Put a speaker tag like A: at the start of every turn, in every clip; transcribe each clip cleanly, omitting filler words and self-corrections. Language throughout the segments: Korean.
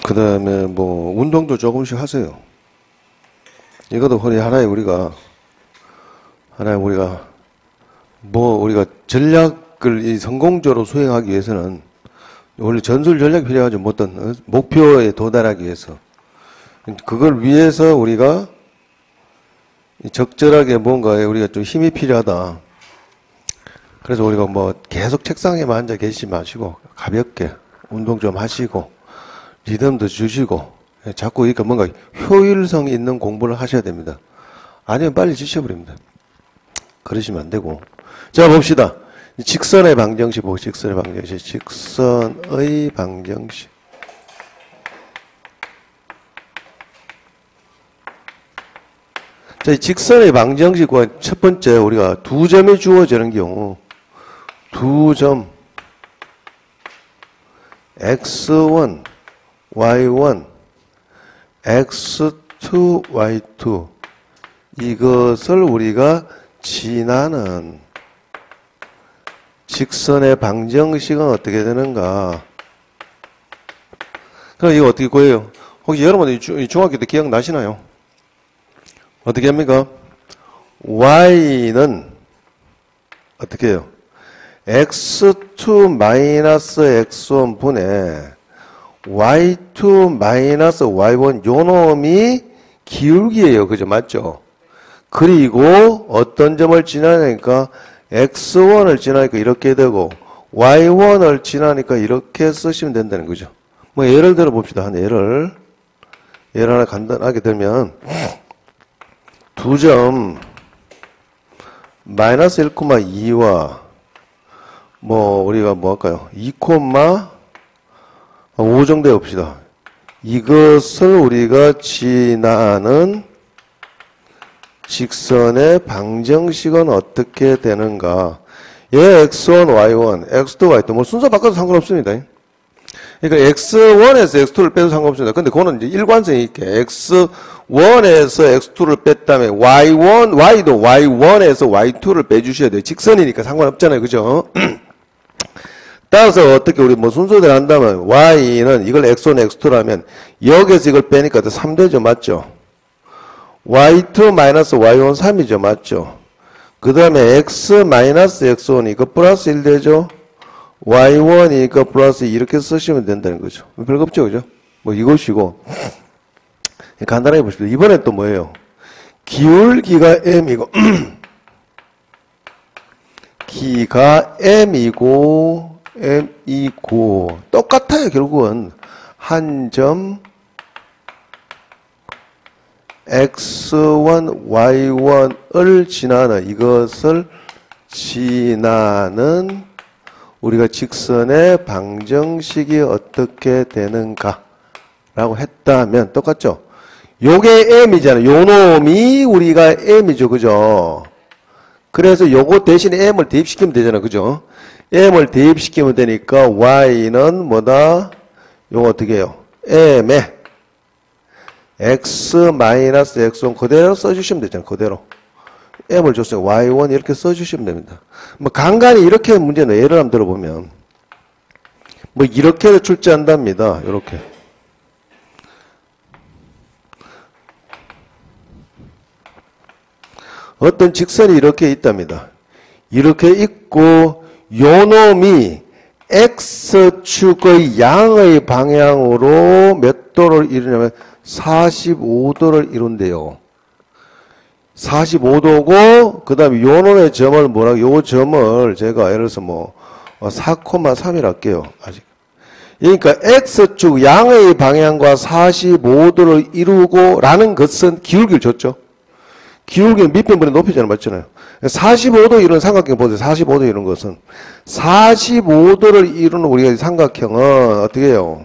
A: 그 다음에 뭐 운동도 조금씩 하세요. 이것도 하나의 우리가 뭐 우리가 전략을 성공적으로 수행하기 위해서는 원래 전술 전략이 필요하죠. 어떤 목표에 도달하기 위해서. 그걸 위해서 우리가 적절하게 뭔가에 우리가 좀 힘이 필요하다. 그래서 우리가 뭐 계속 책상에만 앉아 계시지 마시고 가볍게 운동 좀 하시고 리듬도 주시고 자꾸 그러니까 뭔가 효율성 있는 공부를 하셔야 됩니다. 아니면 빨리 지쳐버립니다. 그러시면 안 되고. 자, 봅시다. 직선의 방정식 보고 직선의 방정식. 직선의 방정식. 자, 이 직선의 방정식과 첫 번째 우리가 두 점이 주어지는 경우 두 점 x1, y1, x2, y2 이것을 우리가 지나는 직선의 방정식은 어떻게 되는가? 그럼 이거 어떻게 구해요? 혹시 여러분 중학교 때 기억나시나요? 어떻게 합니까? y는 어떻게 해요? x2 마이너스 x1 분의 y2 마이너스 y1 요 놈이 기울기예요. 그죠? 맞죠? 그리고 어떤 점을 지나니까 x1을 지나니까 이렇게 되고 y1을 지나니까 이렇게 쓰시면 된다는 거죠. 뭐 예를 들어 봅시다. 한 예를 하나 간단하게 들면 두 점 마이너스 1,2와 뭐 우리가 뭐 할까요? 2,5 정도 해봅시다. 이것을 우리가 지나는 직선의 방정식은 어떻게 되는가? 얘 x1, y1, x2, y2 뭐 순서 바꿔도 상관없습니다. 그러니까 x1에서 x2를 빼도 상관없습니다. 근데 그거는 이제 일관성이 있게 x1에서 x2를 뺐다면 y도 y1에서 y2를 빼주셔야 돼요. 직선이니까 상관없잖아요. 그죠? 따라서 어떻게 우리 뭐 순서대로 한다면 y는 이걸 x1, x2라면 여기서 이걸 빼니까 3되죠. 맞죠? y2 마이너스 y1 3이죠. 맞죠? 그 다음에 x 마이너스 x1 이거 플러스 1 되죠? y1 이거 플러스 2 이렇게 쓰시면 된다는 거죠. 별거 없죠. 그죠? 뭐 이것이고 간단하게 보십시오. 이번엔 또 뭐예요? 기울기가 m이고 기가 m이고 똑같아요. 결국은 한 점 x1, y1을 지나는 이것을 지나는 우리가 직선의 방정식이 어떻게 되는가 라고 했다면 똑같죠? 요게 m이잖아요. 요 놈이 우리가 m이죠. 그죠? 그래서 요거 대신에 m을 대입시키면 되잖아요. 그죠? m을 대입시키면 되니까 y는 뭐다? 요거 어떻게 해요? m에 x 마이너스 x1 그대로 써주시면 되잖아요. 그대로. m을 줬어요. y1 이렇게 써주시면 됩니다. 뭐 간간히 이렇게 문제는 예를 한번 들어보면 뭐 이렇게 출제한답니다. 이렇게. 어떤 직선이 이렇게 있답니다. 이렇게 있고 요 놈이 x축의 양의 방향으로 몇 도를 이루냐면 45도를 이룬대요. 45도고 그 다음에 요 놈의 점을 뭐라고 요 점을 제가 예를 들어서 뭐 4,3이라 할게요. 아직. 그러니까 x축 양의 방향과 45도를 이루고 라는 것은 기울기를 줬죠. 기울기는 밑변분의 높이잖아요. 맞잖아요. 45도 이루는 삼각형 보세요. 45도 이루는 것은 45도를 이루는 우리가 삼각형은 어떻게 해요?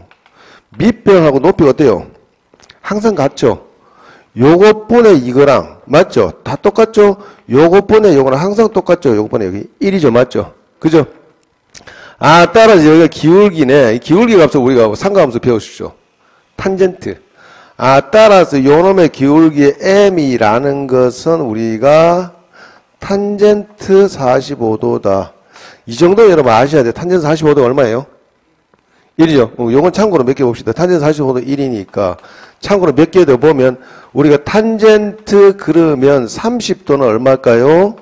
A: 밑변하고 높이가 어때요? 항상 같죠. 요것분의 이거랑 맞죠? 다 똑같죠? 요것분의 요거랑 항상 똑같죠. 요것분의 여기 1이죠. 맞죠? 그죠? 아, 따라서 여기가 기울기네. 기울기 값을 우리가 상가함수 배우시죠. 탄젠트. 아, 따라서 요놈의 기울기 m이라는 것은 우리가 탄젠트 45도다. 이 정도 여러분 아셔야 돼요. 탄젠트 45도가 얼마예요? 1이죠. 요건 참고로 몇 개 봅시다. 탄젠트 45도 1이니까 참고로 몇 개 더 보면 우리가 탄젠트 그러면 30도는 얼마일까요?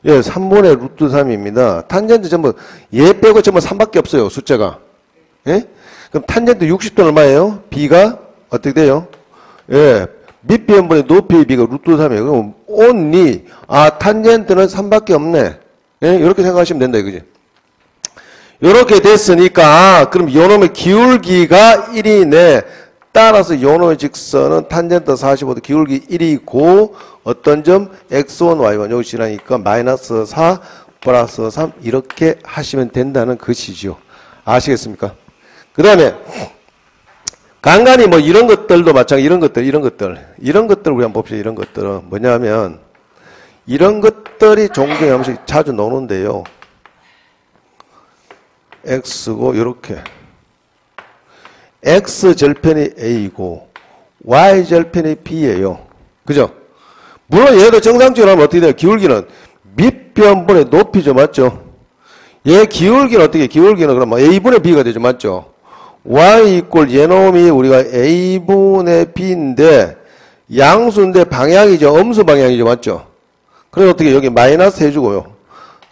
A: 예, 3분의 루트 3입니다. 탄젠트 전부 얘 빼고 전부 3밖에 없어요. 숫자가. 예? 그럼 탄젠트 60도는 얼마예요? b가 어떻게 돼요? 예. 밑변분의 높이의 b가 루트 3이에요. 그럼 only 탄젠트는 3밖에 없네. 예? 이렇게 생각하시면 된다 이거지. 이렇게 됐으니까 그럼 요놈의 기울기가 1이네. 따라서 요놈의 직선은 탄젠트 45도 기울기 1이고 어떤 점? x1, y1 여기 지나니까 마이너스 4 플러스 3 이렇게 하시면 된다는 것이죠. 아시겠습니까? 그 다음에 간간히 뭐 이런 것들도 마찬가지 이런 것들 우리 한번 봅시다. 이런 것들은 뭐냐면 이런 것들이 종종에 한 번씩 자주 나오는데요. x고 이렇게 x 절편이 a고 y 절편이 b예요. 그죠? 물론 얘도 정상적으로 하면 어떻게 돼요? 기울기는 밑변분의 높이죠. 맞죠? 얘 기울기는 어떻게? 기울기는 그럼 a분의 b가 되죠. 맞죠? y 이꼴 얘놈이 우리가 a분의 b인데 양수인데 방향이죠. 음수 방향이죠. 맞죠? 그래서 어떻게 여기 마이너스 해주고요.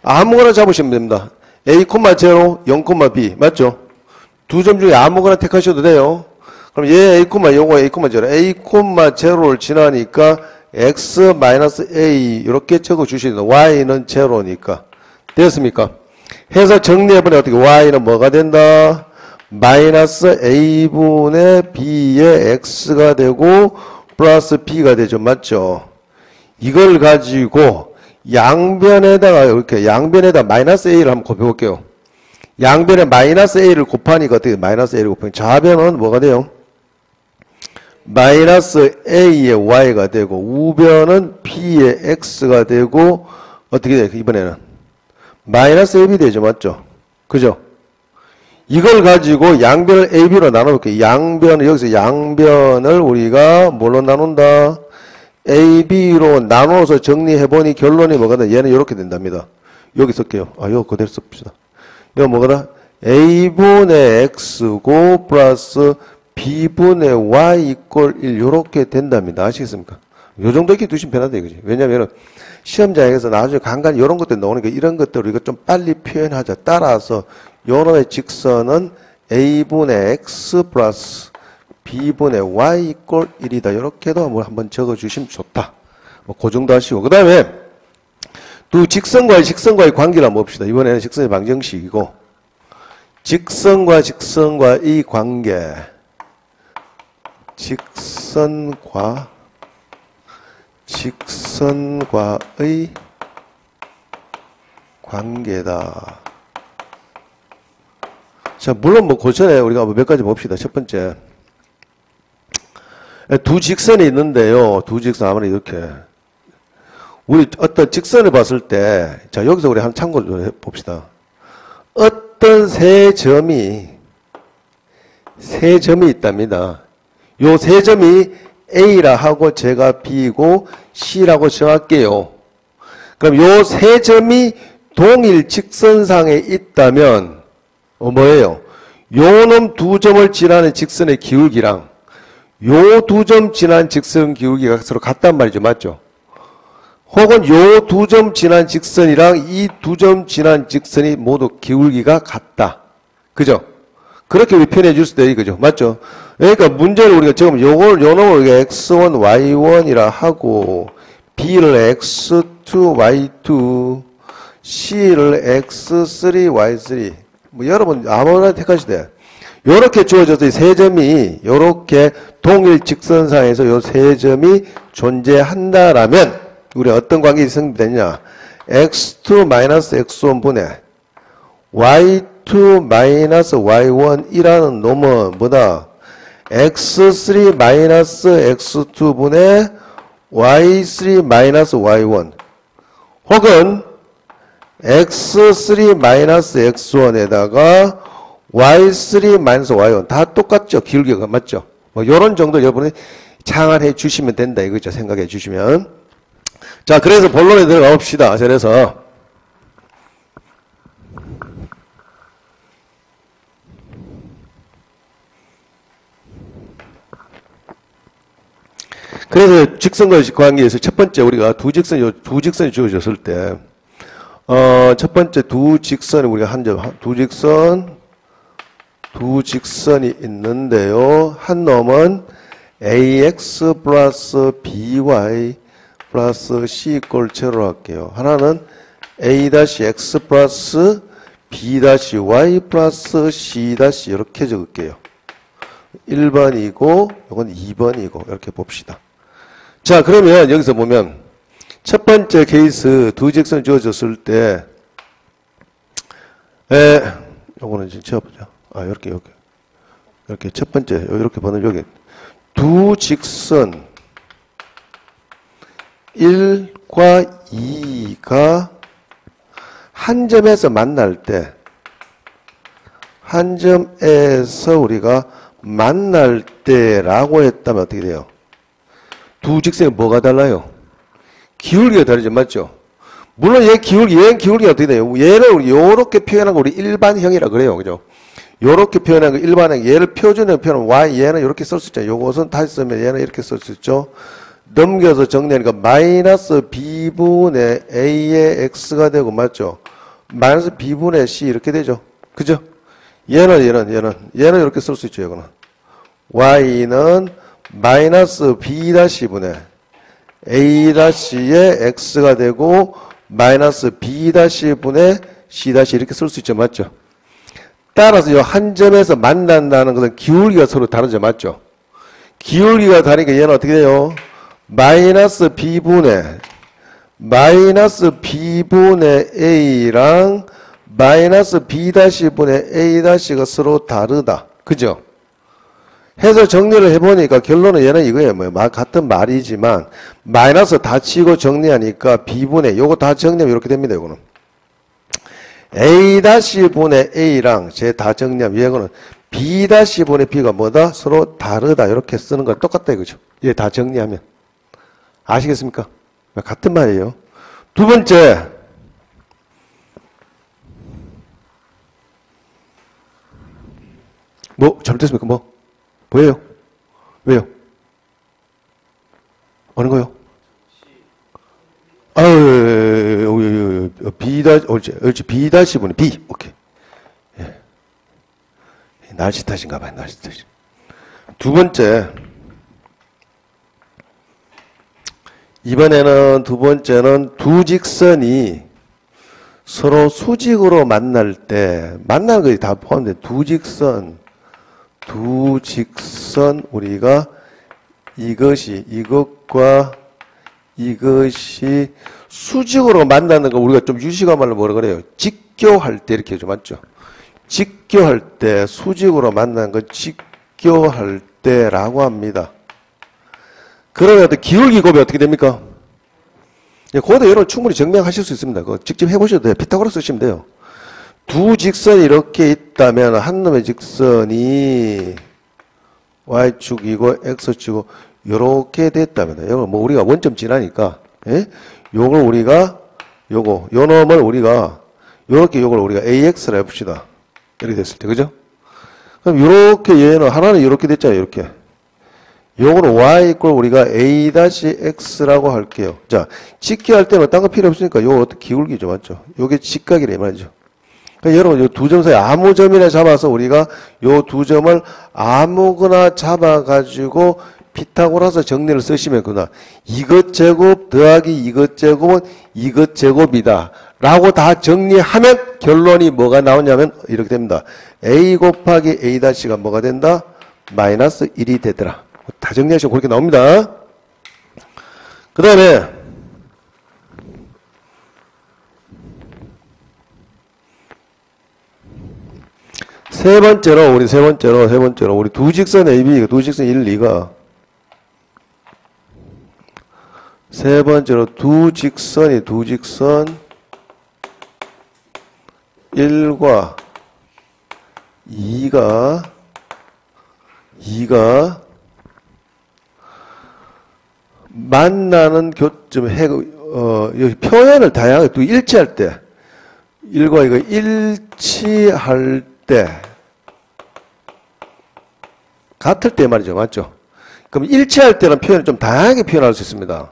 A: 아무거나 잡으시면 됩니다. a, 0, 0, b 맞죠? 두 점 중에 아무거나 택하셔도 돼요. 그럼 얘 a, 요거 a, 0 a, 0를 지나니까 x 마이너스 a 이렇게 적어 주시면 y는 제로니까 됐습니까? 해서 정리해보니 어떻게 y는 뭐가 된다? 마이너스 a분의 b의 x가 되고 플러스 b가 되죠. 맞죠? 이걸 가지고 양변에다가 이렇게 양변에다 마이너스 a를 한번 곱해볼게요. 양변에 마이너스 a를 곱하니까 어떻게 마이너스 a를 곱하니까 좌변은 뭐가 돼요? 마이너스 a의 y가 되고 우변은 b의 x가 되고 어떻게 돼요? 이번에는 마이너스 ab 되죠. 맞죠? 그죠? 이걸 가지고 양변을 ab로 나눠볼게요. 양변을 여기서 양변을 우리가 뭘로 나눈다? ab로 나눠서 정리해보니 결론이 뭐가 돼? 얘는 이렇게 된답니다. 여기 쓸게요. 이거 그대로 써봅시다. 이거 뭐가 a분의 x고 플러스 b분의 y 이꼴 1 이렇게 된답니다. 아시겠습니까? 요 정도 이렇게 두시면 편하다 이거지. 왜냐면은 시험장에서 나중에 간간히 이런 것들 나오니까 이런 것들 우리가 좀 빨리 표현하자. 따라서 요놈의 직선은 a분의 x 플러스 b분의 y 이꼴 1이다. 이렇게도 한번 적어주시면 좋다. 그 정도 하시고. 그 다음에 또 직선과의 관계를 한번 봅시다. 이번에는 직선의 방정식이고 직선과 직선과의 관계 직선과의 관계다. 자, 물론 그 전에 우리가 몇 가지 봅시다. 첫 번째. 두 직선이 있는데요. 두 직선 아무래도 이렇게. 우리 어떤 직선을 봤을 때, 자, 여기서 우리 한 참고를 해봅시다. 어떤 세 점이 있답니다. 요 세 점이 A라 하고 제가 B고 C라고 정할게요. 그럼 요 세 점이 동일 직선상에 있다면, 뭐예요? 요 놈 두 점을 지나는 직선의 기울기랑 요 두 점 지난 직선 기울기가 서로 같단 말이죠. 맞죠? 혹은 요 두 점 지난 직선이랑 이 두 점 지난 직선이 모두 기울기가 같다. 그죠? 그렇게 우리 표현해 줄 수도 있죠. 맞죠? 그러니까 문제를 우리가 지금 요 놈을 우리가 x1, y1이라 하고 b를 x2, y2, c를 x3, y3 뭐 여러분 아무나 택하시되 돼요. 요렇게 주어져서 이 세 점이 요렇게 동일 직선상에서 요 세 점이 존재한다라면 우리 어떤 관계가 성립되냐? x2-x1 분의 y2-y1이라는 놈은 뭐다? x3-x2 분의 y3-y1 혹은 x3-x1에다가 y3-y1 다 똑같죠? 기울기가 맞죠? 뭐 요런 정도 여러분이 창안해 주시면 된다 이거죠. 생각해 주시면. 자, 그래서 본론에 들어가 봅시다. 그래서 그래서 직선과 관계에서 첫 번째 우리가 두 직선이 주어졌을 때, 첫 번째 두 직선이 우리가 두 직선이 있는데요. 한 놈은 ax 플러스 by 플러스 c 이꼴 제로 할게요. 하나는 a-x 플러스 b-y 플러스 c- 이렇게 적을게요. 1번이고 이건 2번이고 이렇게 봅시다. 자, 그러면 여기서 보면 첫 번째 케이스 두 직선 주어졌을 때 요거는 지금 채워보자. 이렇게 첫 번째 이렇게 보는 여기 두 직선 1과 2가 한 점에서 만날 때, 한 점에서 우리가 만날 때라고 했다면 어떻게 돼요? 두 직선이 뭐가 달라요? 기울기가 다르죠, 맞죠? 물론 얘는 기울기가 어떻게 돼요? 얘를 요렇게 표현한 거 우리 일반형이라 그래요, 그죠? 요렇게 표현한 거 일반형, 얘를 표준형 표현하면 y, 얘는 이렇게 쓸 수 있죠. 요것은 다시 쓰면 얘는 이렇게 쓸 수 있죠. 넘겨서 정리하니까 마이너스 b분의 a의 x가 되고, 맞죠? 마이너스 b분의 c 이렇게 되죠. 그죠? 얘는 이렇게 쓸 수 있죠, 이거는. y는 마이너스 b-분의 a-의 x가 되고, 마이너스 b-분의 c- 이렇게 쓸 수 있죠, 맞죠? 따라서 이 한 점에서 만난다는 것은 기울기가 서로 다르죠, 맞죠? 기울기가 다르니까 얘는 어떻게 돼요? 마이너스 b분의 a랑 마이너스 b-분의 a-가 서로 다르다. 그죠? 해서 정리를 해보니까 결론은 얘는 이거예요. 같은 말이지만 마이너스 다 치고 정리하니까 b분의 요거 다 정리하면 이렇게 됩니다. 이거는 a-분의 a랑 제 다 정리하면 이거는 b-분의 b가 뭐다? 서로 다르다. 이렇게 쓰는 거 똑같다 이거죠. 얘 다 정리하면. 아시겠습니까? 같은 말이에요. 두 번째, 잘못됐습니까? 뭐예요? 왜요? 어느 거요? B-분의 B. 오케이. 예. 날씨 탓인가 봐요, 날씨 탓이. 두 번째는 두 번째는 두 직선이 서로 수직으로 만날 때, 만나는 것이 다 포함된 두 직선 우리가 이것과 이것이 수직으로 만나는 거 우리가 좀 유식한 말로 뭐라 그래요? 직교할 때 이렇게 좀 맞죠? 직교할 때 수직으로 만나는 거 직교할 때라고 합니다. 그러면 기울기 곱이 어떻게 됩니까? 그것도 여러분 충분히 증명하실 수 있습니다. 그거 직접 해보셔도 돼요. 피타고라스 쓰시면 돼요. 두 직선이 이렇게 있다면 한 놈의 직선이 y축이고 x축이고 이렇게 됐다면 이거 우리가 원점 지나니까 요걸 우리가 요 놈을 우리가 요걸 우리가 ax라 해봅시다. 이렇게 됐을 때 그죠? 그럼 요렇게 얘는 하나는 이렇게 됐잖아요. 이렇게 요거는 y 이꼴 우리가 a-x라고 할게요. 자, 직기할 때는 딴 거 필요 없으니까 요거 어떻게 기울기죠, 맞죠? 요게 직각이래 말이죠. 그러니까 여러분, 요 두 점 사이 아무 점이나 잡아서 우리가 요 두 점을 아무거나 잡아가지고 피타고라스 정리를 쓰시면 이것 제곱 더하기 이것 제곱은 이것 제곱이다. 라고 다 정리하면 결론이 뭐가 나오냐면 이렇게 됩니다. a 곱하기 a-가 뭐가 된다? 마이너스 1이 되더라. 다 정리하시면 그렇게 나옵니다. 그 다음에 세 번째로 우리 두 직선 AB, 두 직선 1, 2가 세 번째로 두 직선 1과 2가 만나는 교점 표현을 다양하게 또 일치할 때 1과 2가 일치할 때 같을 때 말이죠. 맞죠? 그럼 일치할 때는 표현을 좀 다양하게 표현할 수 있습니다.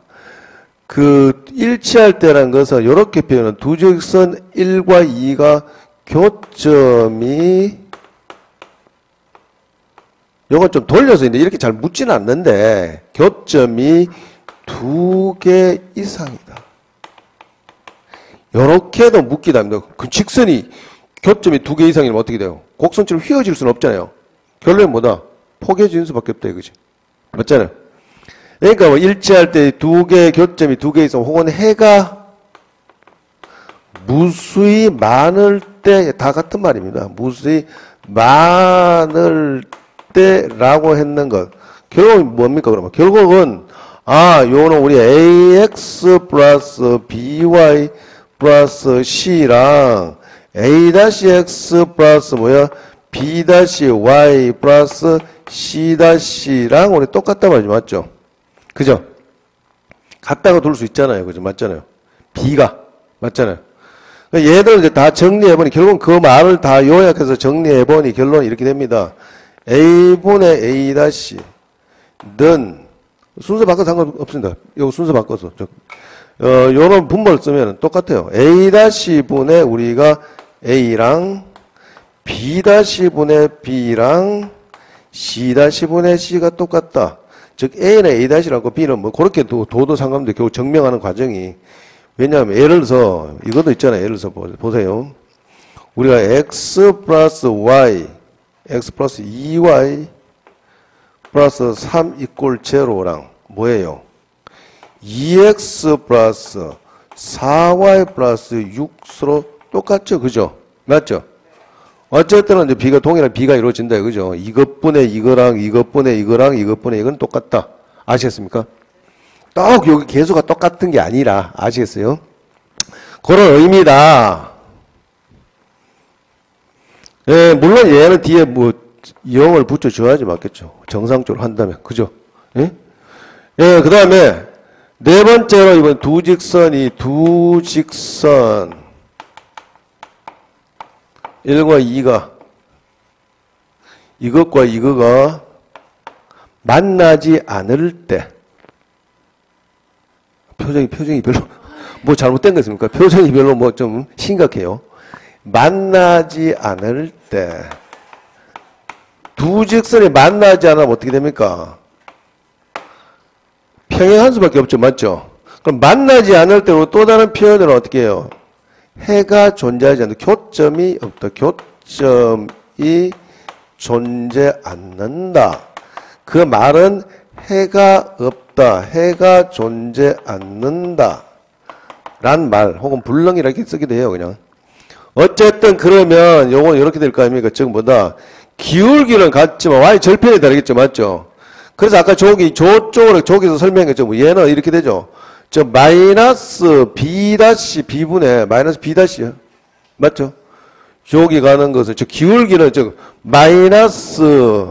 A: 그 일치할 때라는 것은 이렇게 표현은 두 직선 1과 2가 교점이 요건 좀 돌려서 있는데 이렇게 잘 묻지는 않는데 교점이 두 개 이상이다. 요렇게도 묻기도 합니다. 그 직선이 교점이 두 개 이상이면 어떻게 돼요? 곡선처럼 휘어질 수는 없잖아요. 결론은 뭐다? 포개지는 수밖에 없다 이거지. 맞잖아요. 그러니까 뭐 일치할 때 두 개 교점이 두 개 이상 혹은 해가 무수히 많을 때 다 같은 말입니다. 무수히 많을 때라고 했는 것. 결국은 뭡니까 그러면? 결국은 요는 우리 ax 플러스 by 플러스 c랑 a-x 플러스 뭐야? b-y 플러스 c-랑 우리 똑같단 말이죠. 맞죠? 그죠? 같다가 둘 수 있잖아요. 그죠? 맞잖아요. b가. 맞잖아요. 얘들 이제 다 정리해보니 결국은 그 말을 다 요약해서 정리해보니 결론이 이렇게 됩니다. a분의 a-는 순서 바꿔서 상관없습니다. 이거 순서 바꿔서. 요런 분모를 쓰면 똑같아요. a-분의 우리가 a랑 b-분의 b랑 c-분의 c가 똑같다. 즉 a는 a-라고 b는 뭐 그렇게 도도 상관없는데 결국 증명하는 과정이 왜냐하면 예를 들어서 이것도 있잖아요. 예를 들어서 보세요. 우리가 x 플러스 y x 플러스 2y 플러스 3 이꼴 제로랑 뭐예요? 2x 플러스 4y 플러스 6서로 똑같죠? 그죠? 맞죠? 어쨌든 이제 b가 동일한 b가 이루어진다. 그죠? 이것분의 이거랑 이것분의 이거랑 이것분의 이건 똑같다. 아시겠습니까? 딱 여기 개수가 똑같은 게 아니라 아시겠어요? 그런 의미다. 예, 물론 얘는 뒤에 뭐 0을 붙여줘야지 맞겠죠. 정상적으로 한다면. 그죠? 예? 예, 그 다음에 네 번째로 이번 두 직선 1과 2가 이것과 이거가 만나지 않을 때 표정이 별로 뭐 잘못된 거 있습니까? 표정이 별로 뭐 좀 심각해요. 만나지 않을 때 두 직선이 만나지 않으면 어떻게 됩니까? 평행한 수밖에 없죠. 맞죠? 그럼 만나지 않을 때 또 다른 표현으로 어떻게 해요? 해가 존재하지 않는다. 교점이 없다. 교점이 존재 않는다. 그 말은 해가 없다. 해가 존재 않는다. 란 말 혹은 불능이라 이렇게 쓰기도 해요. 그냥. 어쨌든 그러면 요건 이렇게 될 거 아닙니까? 즉 뭐다? 기울기는 같지만 y 절편이 다르겠죠. 맞죠? 그래서 아까 저쪽으로 저기서 설명했죠. 뭐 얘는 이렇게 되죠. 저 마이너스 b 다시 b분의 마이너스 b 다시요. 맞죠? 저기 가는 것은 저 기울기는 즉 마이너스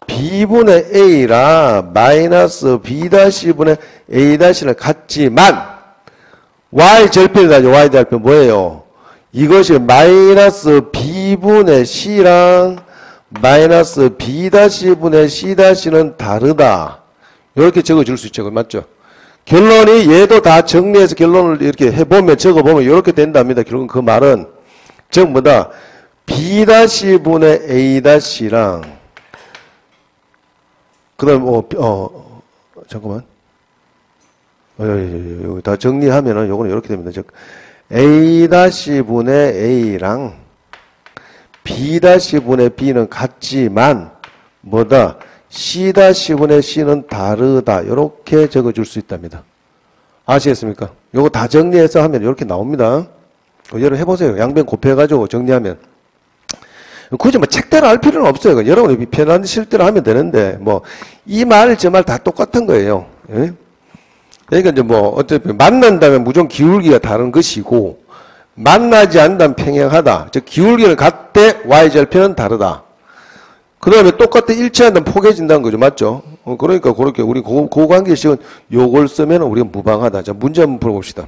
A: b분의 a라 마이너스 b 다시분의 a 다시는 같지만 y 절편이 다르죠. y 절편 뭐예요? 이것이 마이너스 b분의 c랑 마이너스 b-분의 c-는 다르다. 이렇게 적어줄 수 있죠. 맞죠? 결론이 얘도 다 정리해서 결론을 이렇게 해보면 적어보면 이렇게 된답니다. 결국은 그 말은 즉 뭐다? b-분의 a-랑 그 다음 잠깐만 여기 다 정리하면은 요거는 이렇게 됩니다. 즉 a-분의 a랑 b-분의 b는 같지만 뭐다? c-분의 c는 다르다. 이렇게 적어줄 수 있답니다. 아시겠습니까? 요거 다 정리해서 하면 이렇게 나옵니다. 여러분 해보세요. 양변 곱해가지고 정리하면. 굳이 뭐 책대로 할 필요는 없어요. 여러분이 편한 실대로 하면 되는데 뭐 이 말 저 말 다 똑같은 거예요. 예? 그러니까 이제 뭐 어차피 만난다면 무조건 기울기가 다른 것이고 만나지 않는다면 평행하다. 즉 기울기는 같되 y절편은 다르다. 그 다음에 똑같은 일치한다면 포개진다는 거죠. 맞죠? 그러니까 그렇게 우리 고관계식은 요걸 쓰면 우리가 무방하다. 자, 문제 한번 풀어봅시다.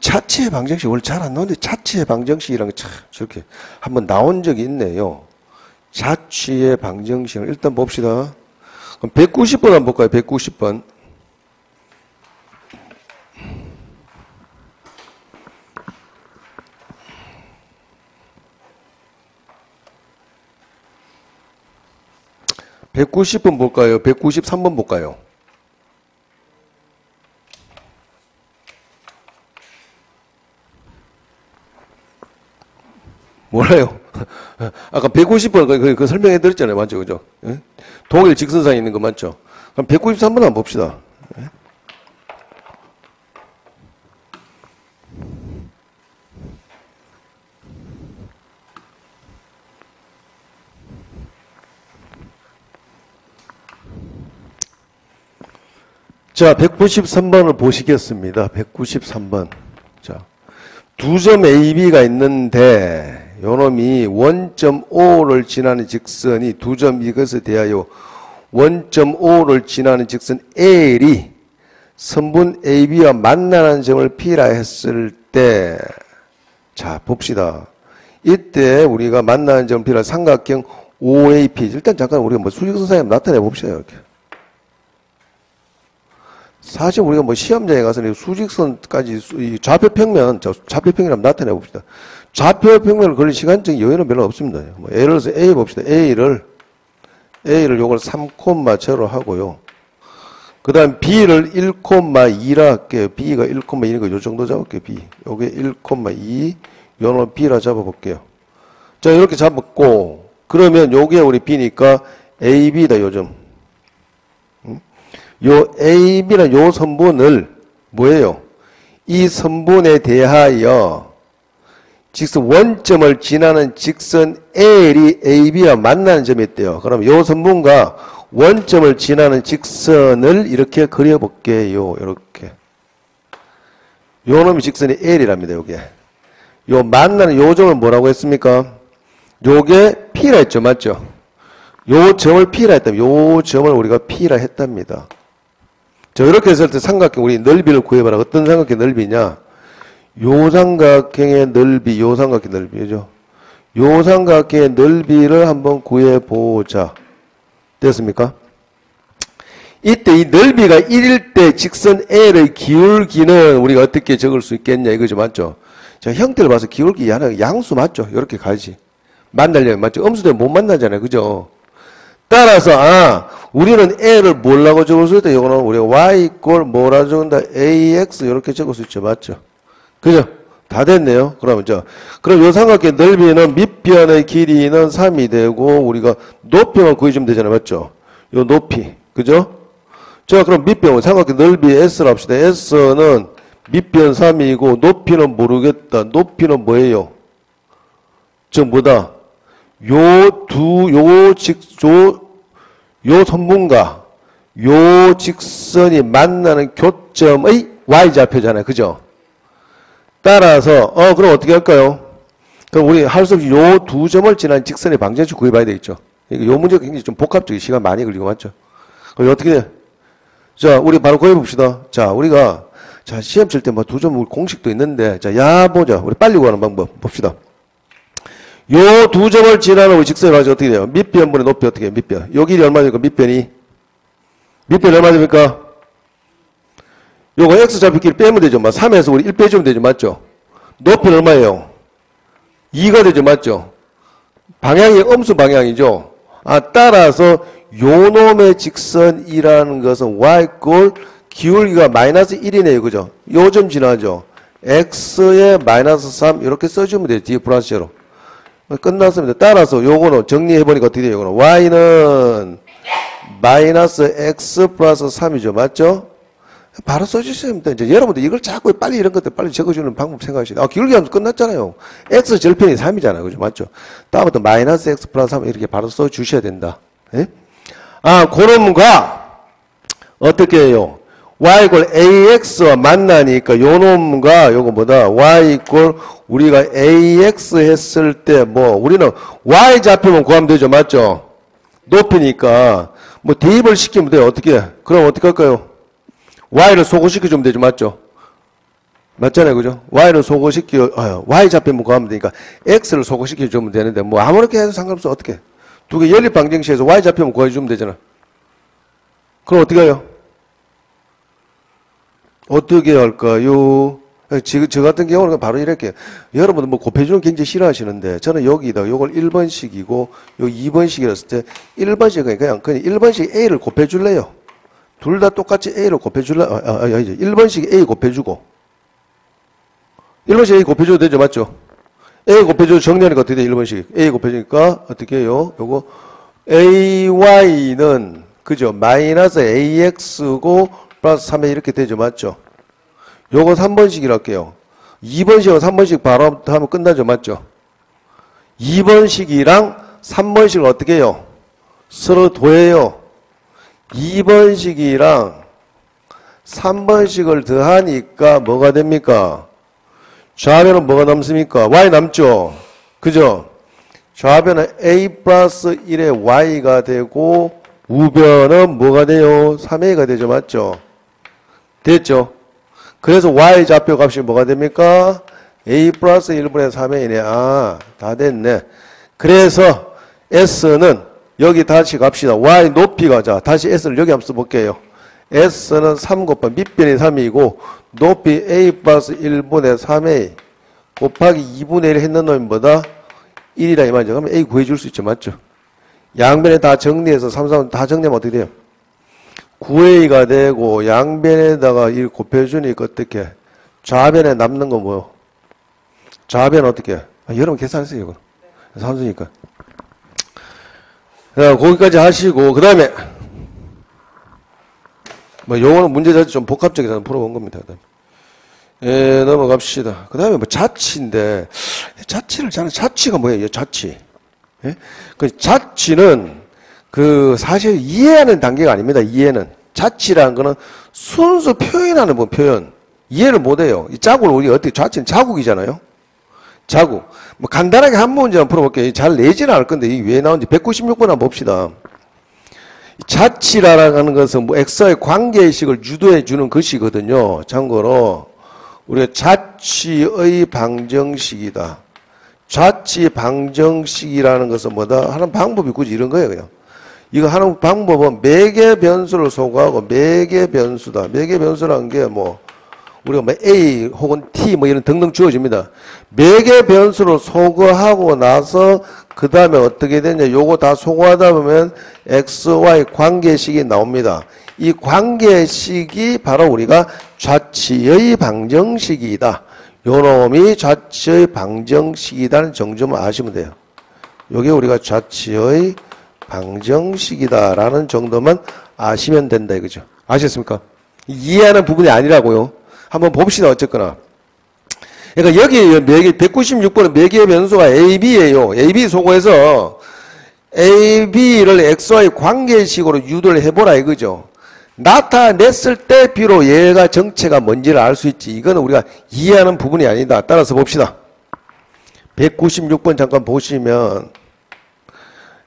A: 차치의 방정식 원래 잘 안 나오는데 차치의 방정식이란 게 참 저렇게 한번 나온 적이 있네요. 차치의 방정식을 일단 봅시다. 그럼 190번 한번 볼까요? 190번. (190번) 볼까요? 193번 볼까요? 몰라요. 아까 190번 그 설명해 드렸잖아요. 맞죠? 그죠? 예? 동일 직선상에 있는 거 맞죠? 그럼 193번 한번 봅시다. 예? 자, 193번을 보시겠습니다. 193번. 자, 두 점 AB가 있는데 요놈이 원점 O를 지나는 직선이 두 점 이것에 대하여 원점 O를 지나는 직선 L이 선분 AB와 만나는 점을 P라 했을 때, 자, 봅시다. 이때 우리가 만나는 점을 P라 삼각형 OAP. 일단 잠깐 우리가 뭐 수직선상에 나타내 봅시다. 이렇게. 사실 우리가 뭐 시험장에 가서 수직선까지 좌표평면, 좌표평면을 나타내 봅시다. 좌표평면을 걸릴 시간적인 여유는 별로 없습니다. 뭐 예를 들어서 A 봅시다. A를 요걸 3,0로 하고요. 그 다음 B를 1,2라 할게요. B가 1,2니까 요 정도 잡을게요. B. 요게 1,2, 요놈 B라 잡아볼게요. 자, 이렇게 잡았고, 그러면 요게 우리 B니까 AB다, 요점. 요 AB는 요 선분을 뭐예요? 이 선분에 대하여 직선 원점을 지나는 직선 L이 AB와 만나는 점이 있대요. 그럼 요 선분과 원점을 지나는 직선을 이렇게 그려볼게요. 이렇게. 요 놈이 직선이 L이랍니다. 요게. 요 만나는 요 점을 뭐라고 했습니까? 요게 P라 했죠. 맞죠? 요 점을 P라 했다면 요 점을 우리가 P라 했답니다. 자, 이렇게 했을 때 삼각형 우리 넓이를 구해봐라. 어떤 삼각형 넓이냐? 요 삼각형의 넓이, 요 삼각형 넓이죠. 요 삼각형의 넓이를 한번 구해보자. 됐습니까? 이때 이 넓이가 1일 때 직선 L의 기울기는 우리가 어떻게 적을 수 있겠냐 이거죠. 맞죠? 자, 형태를 봐서 기울기 양수 맞죠? 이렇게 가야지. 만나려면 맞죠? 음수되면 못 만나잖아요. 그죠? 따라서 우리는 L을 뭐라고 적을 수 있다? 이거는 우리가 Y 뭐라 적은다? AX 이렇게 적을 수 있죠. 맞죠? 그죠? 다 됐네요. 그럼 요 삼각형 넓이는 밑변의 길이는 3이 되고 우리가 높이만 구해주면 되잖아요. 맞죠? 요 높이. 그죠? 자, 그럼 밑변 삼각형 넓이 S를 합시다. S는 밑변 3이고 높이는 모르겠다. 높이는 뭐예요? 뭐다? 요 선분과 요 직선이 만나는 교점의 Y좌표잖아요. 그죠? 따라서, 그럼 어떻게 할까요? 그럼 우리 할 수 없이 요 두 점을 지난 직선의 방정식 구해봐야 되겠죠? 요 문제가 굉장히 좀 복합적인 시간 많이 걸리고, 맞죠? 그럼 어떻게 돼? 자, 우리 바로 구해봅시다. 자, 우리가, 시험 칠 때 뭐 두 점 공식도 있는데, 보자. 우리 빨리 구하는 방법 봅시다. 요 두 점을 지나는 우리 직선을 가지고 어떻게 돼요? 밑변분의 높이 어떻게 해요? 밑변. 요 길이 얼마 됩니까? 밑변이 얼마 됩니까? 요거 X좌표 길이 빼면 되죠. 3에서 우리 1 빼주면 되죠. 맞죠? 높이는 얼마예요? 2가 되죠. 맞죠? 방향이 음수 방향이죠. 따라서 요 놈의 직선이라는 것은 Y 기울기가 마이너스 1이네요. 그죠? 요 점 지나죠. X에 마이너스 3 이렇게 써주면 돼요. 뒤에 플러스 제로. 끝났습니다. 따라서 요거는 정리해보니까 어떻게 돼요? 요거는 Y는 마이너스 X 플러스 3이죠. 맞죠? 바로 써주시면 됩니다. 이제 여러분들 이걸 자꾸 빨리 이런 것들 빨리 적어주는 방법 생각하시다. 기울기 함수 끝났잖아요. X 절편이 3이잖아요. 그죠? 맞죠? 다음부터 마이너스 X 플러스 3 이렇게 바로 써주셔야 된다. 예? 그놈과 어떻게 해요? Y 이퀄 AX와 만나니까 요 놈과 요거 뭐다? Y 이퀄 우리가 AX 했을 때 우리는 Y 좌표만 구하면 되죠. 맞죠? 높이니까 대입을 시키면 돼요. 어떻게? 그럼 어떻게 할까요? Y를 소거시켜주면 되죠. 맞죠? 맞잖아요. 그죠? y를 y 좌표 구하면 되니까 x를 소거시켜 주면 되는데 뭐 아무렇게 해도 상관없어. 어떻게? 두 개 연립 방정식에서 y 좌표만 구해주면 되잖아. 그럼 어떻게 해요? 어떻게 할까요? 저 같은 경우는 바로 이렇게. 여러분들 뭐 곱해주는 굉장히 싫어하시는데, 저는 여기다 요걸 1번식이고, 요 2번식이었을 때, 1번식은 그냥 1번식 A를 곱해줄래요? 둘 다 똑같이 A를 곱해줄래? 1번식 A 곱해주고. 1번식 A 곱해줘도 되죠? 맞죠? A 곱해줘도 정리하니까 어떻게 돼? 1번식. A 곱해주니까 어떻게 해요? 요거, AY는, 그죠? 마이너스 AX고, 플러스 3에 이렇게 되죠? 맞죠? 요거 3번식이라 할게요. 2번식하고 3번식 바로 하면 끝나죠? 맞죠? 2번식이랑 3번식을 어떻게 해요? 서로 더해요. 2번식이랑 3번식을 더하니까 뭐가 됩니까? 좌변은 뭐가 남습니까? y 남죠? 그죠? 좌변은 a 플러스 1의 y가 되고 우변은 뭐가 돼요? 3a가 되죠? 맞죠? 됐죠? 그래서 y 좌표 값이 뭐가 됩니까? a 플러스 1분의 3a네. 아, 다 됐네. 그래서 s는 여기 다시 갑시다. y 높이가, 자, 다시 s를 여기 한번 써볼게요. s는 3 곱하기 밑변이 3이고 높이 a 플러스 1분의 3a 곱하기 2분의 1 했는 놈이 뭐다? 1이라 이 말이죠. 그러면 a 구해줄 수 있죠. 맞죠? 양변에 다 정리해서 3, 3 다 정리하면 어떻게 돼요? 9a가 되고 양변에다가 1 곱해주니까 어떻게? 좌변에 남는 건 뭐요? 좌변 어떻게? 여러분 계산했어요. 이거. 산수니까. 자, 거기까지 하시고 그 다음에 뭐 요거는 문제 자체 좀 복합적이라서 풀어본 겁니다. 예, 넘어갑시다. 그 다음에 뭐 자치인데 자치를 저는 자치가 뭐예요? 자치. 예? 그 자치는 그 사실 이해하는 단계가 아닙니다. 이해는. 자치라는 거는 순수 표현하는 뭐 표현. 이해를 못해요. 이 자국을 우리 어떻게 자치는 자국이잖아요. 자국. 뭐 간단하게 한 문제만 풀어볼게요. 잘 내지는 않을 건데 이게 왜 나온지 196번 한번 봅시다. 자치라는 것은 뭐 X와의 관계의식을 유도해 주는 것이거든요. 참고로 우리가 자치의 방정식이다. 자치 방정식이라는 것은 뭐다? 하는 방법이 굳이 이런 거예요. 그냥. 이거 하는 방법은 매개 변수를 소거하고 매개 변수다. 매개 변수라는 게 뭐 우리가 뭐 A 혹은 T 뭐 이런 등등 주어집니다. 매개 변수를 소거하고 나서 그 다음에 어떻게 되냐? 요거 다 소거하다 보면 X, Y 관계식이 나옵니다. 이 관계식이 바로 우리가 좌치의 방정식이다. 요 놈이 좌치의 방정식이다는 정점을 아시면 돼요. 요게 우리가 좌치의 방정식이다라는 정도만 아시면 된다 이거죠. 아셨습니까? 이해하는 부분이 아니라고요. 한번 봅시다. 어쨌거나. 그러니까 여기 196번은 매개의 변수가 A, B예요. A, B 소거해서 A, B를 XY 관계식으로 유도를 해보라 이거죠. 나타냈을 때 비로 얘가 정체가 뭔지를 알 수 있지. 이거는 우리가 이해하는 부분이 아니다. 따라서 봅시다. 196번 잠깐 보시면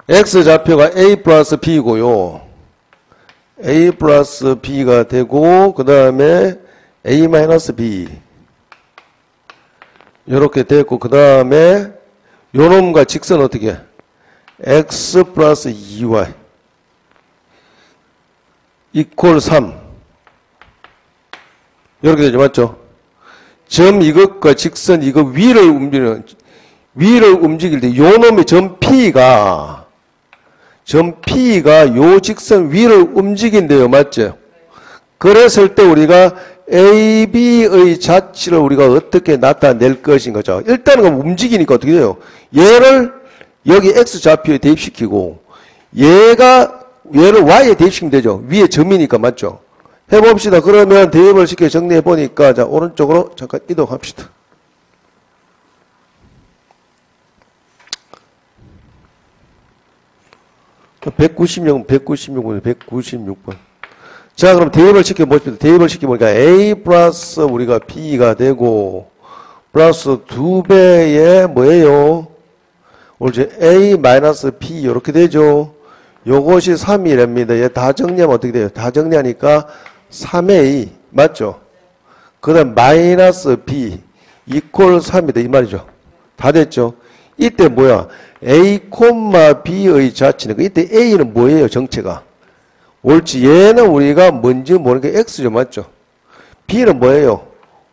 A: X좌표가 A 플러스 B고요. A 플러스 B가 되고 그 다음에 A 마이너스 B 이렇게 됐고 그 다음에 요놈과 직선 어떻게 X 플러스 2Y 이퀄 3 이렇게 되죠. 맞죠? 점 이것과 직선 이거 위를 움직일 때 요놈의 점 P가 요 직선 위를 움직인대요. 맞죠? 그랬을 때 우리가 A, B의 자치를 우리가 어떻게 나타낼 것인 거죠. 일단은 움직이니까 어떻게 돼요? 얘를 여기 X좌표에 대입시키고 얘를 Y에 대입시키면 되죠. 위에 점이니까 맞죠? 해봅시다. 그러면 대입을 시켜 정리해보니까 자 오른쪽으로 잠깐 이동합시다. 자, 196번. 자, 그럼 대입을 시켜보십시다. 대입을 시켜보니까 A 플러스 우리가 B가 되고, 플러스 2배의 뭐예요? 오늘 이제 A 마이너스 B 이렇게 되죠. 요것이 3이랍니다. 얘 다 정리하면 어떻게 돼요? 다 정리하니까 3A. 맞죠? 그 다음 마이너스 b 이퀄 3이다 이 말이죠. 다 됐죠. 이때 뭐야? a, b의 자치는 이때 a는 뭐예요? 정체가. 옳지. 얘는 우리가 뭔지 모르는 게 x죠. 맞죠? b는 뭐예요?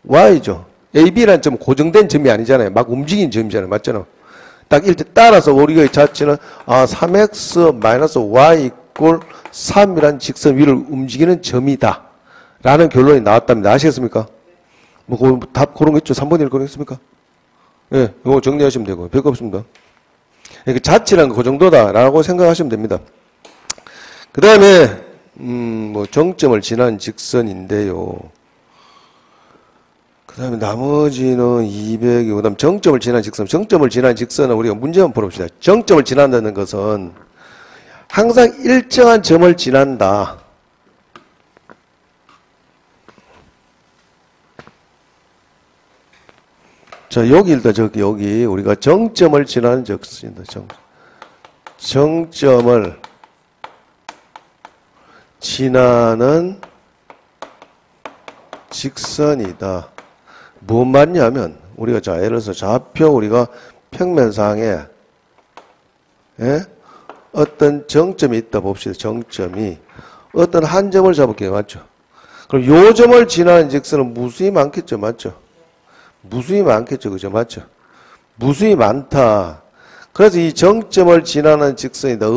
A: y죠. a, b라는 점은 고정된 점이 아니잖아요. 막 움직인 점이잖아요. 맞잖아요. 딱 이때 따라서 우리의 자치는 3x y 이퀄 3이라는 직선 위를 움직이는 점이다. 라는 결론이 나왔답니다. 아시겠습니까? 뭐 답 그런 거 있죠? 3번 1 그런 거 있습니까? 예, 이거 정리하시면 되고 별거 없습니다. 그러니까 자치란 그 정도다라고 생각하시면 됩니다. 그 다음에 뭐 정점을 지난 직선인데요. 그 다음에 나머지는 200, 그 다음 정점을 지난 직선. 정점을 지난 직선은 우리가 문제 한번 풀어봅시다. 정점을 지난다는 것은 항상 일정한 점을 지난다. 자, 여기 일단 여기 우리가 정점을 지나는 직선입니다. 정점을 지나는 직선이다. 뭔 말이냐면 우리가 자 예를 들어서 좌표 우리가 평면상에 어떤 정점이 있다 봅시다. 정점이 어떤 한 점을 잡을게요. 맞죠? 그럼 요 점을 지나는 직선은 무수히 많겠죠. 맞죠? 무수히 많겠죠. 그죠? 맞죠? 무수히 많다. 그래서 이 정점을 지나는 직선이다.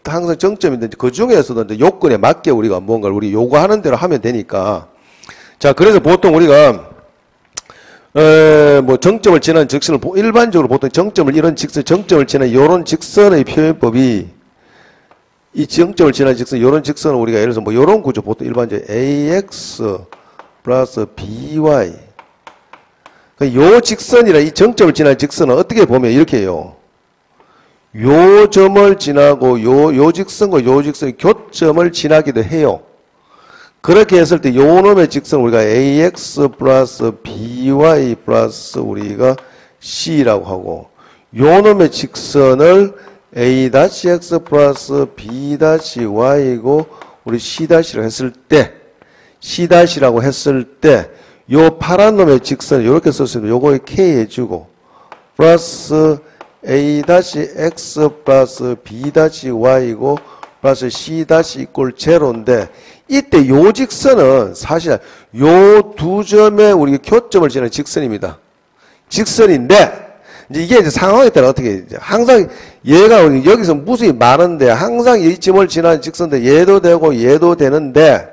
A: 항상 정점인데 그 중에서도 이제 요건에 맞게 우리가 뭔가를 우리 요구하는 대로 하면 되니까. 자, 그래서 보통 우리가 뭐 정점을 지나는 직선을 일반적으로 보통 정점을 이런 직선 정점을 지나는 요런 직선의 표현법이 이 정점을 지나는 직선 요런 직선을 우리가 예를 들어서 뭐 요런 구조 보통 일반적으로 ax 플러스 by 요 직선이라 이 정점을 지나는 직선은 어떻게 보면 이렇게 해요. 요 점을 지나고 요 직선과 요 직선의 교점을 지나기도 해요. 그렇게 했을 때 요 놈의 직선 우리가 ax 플러스 by 플러스 우리가 c라고 하고 요 놈의 직선을 a-x 플러스 b-y고 우리 c-라고 했을 때 c-라고 했을 때 요 파란 놈의 직선을 이렇게 썼으면 요거에 k 해주고 플러스 a-x 플러스 b-y고 플러스 c- 이꼴 제로인데 이때 요 직선은 사실 요 두 점의 우리 교점을 지나는 직선입니다. 직선인데 이제 이게 이제 상황에 따라 어떻게 항상 얘가 여기서 무수히 많은데 항상 이 점을 지나는 직선인데 얘도 되고 얘도 되는데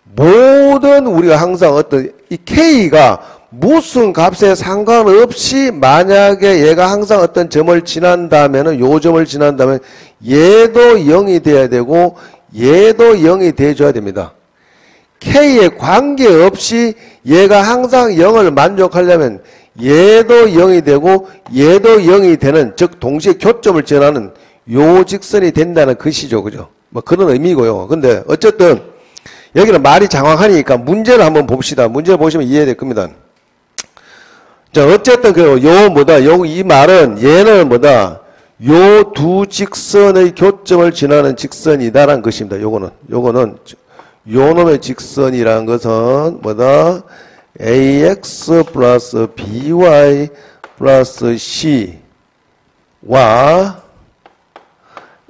A: 모든 우리가 항상 어떤 이 k가 무슨 값에 상관없이 만약에 얘가 항상 어떤 점을 지난다면은 요 점을 지난다면 얘도 0이 돼야 되고 얘도 0이 돼줘야 됩니다. k에 관계없이 얘가 항상 0을 만족하려면 얘도 0이 되고 얘도 0이 되는 즉 동시에 교점을 지나는 요 직선이 된다는 것이죠. 그죠? 뭐 그런 의미고요. 근데 어쨌든 여기는 말이 장황하니까 문제를 한번 봅시다. 문제를 보시면 이해될 겁니다. 자, 어쨌든 이 말은 얘는 뭐다? 요 두 직선의 교점을 지나는 직선이다라는 것입니다. 요거는 요 놈의 직선이라는 것은 뭐다? ax 플러스 by 플러스 c와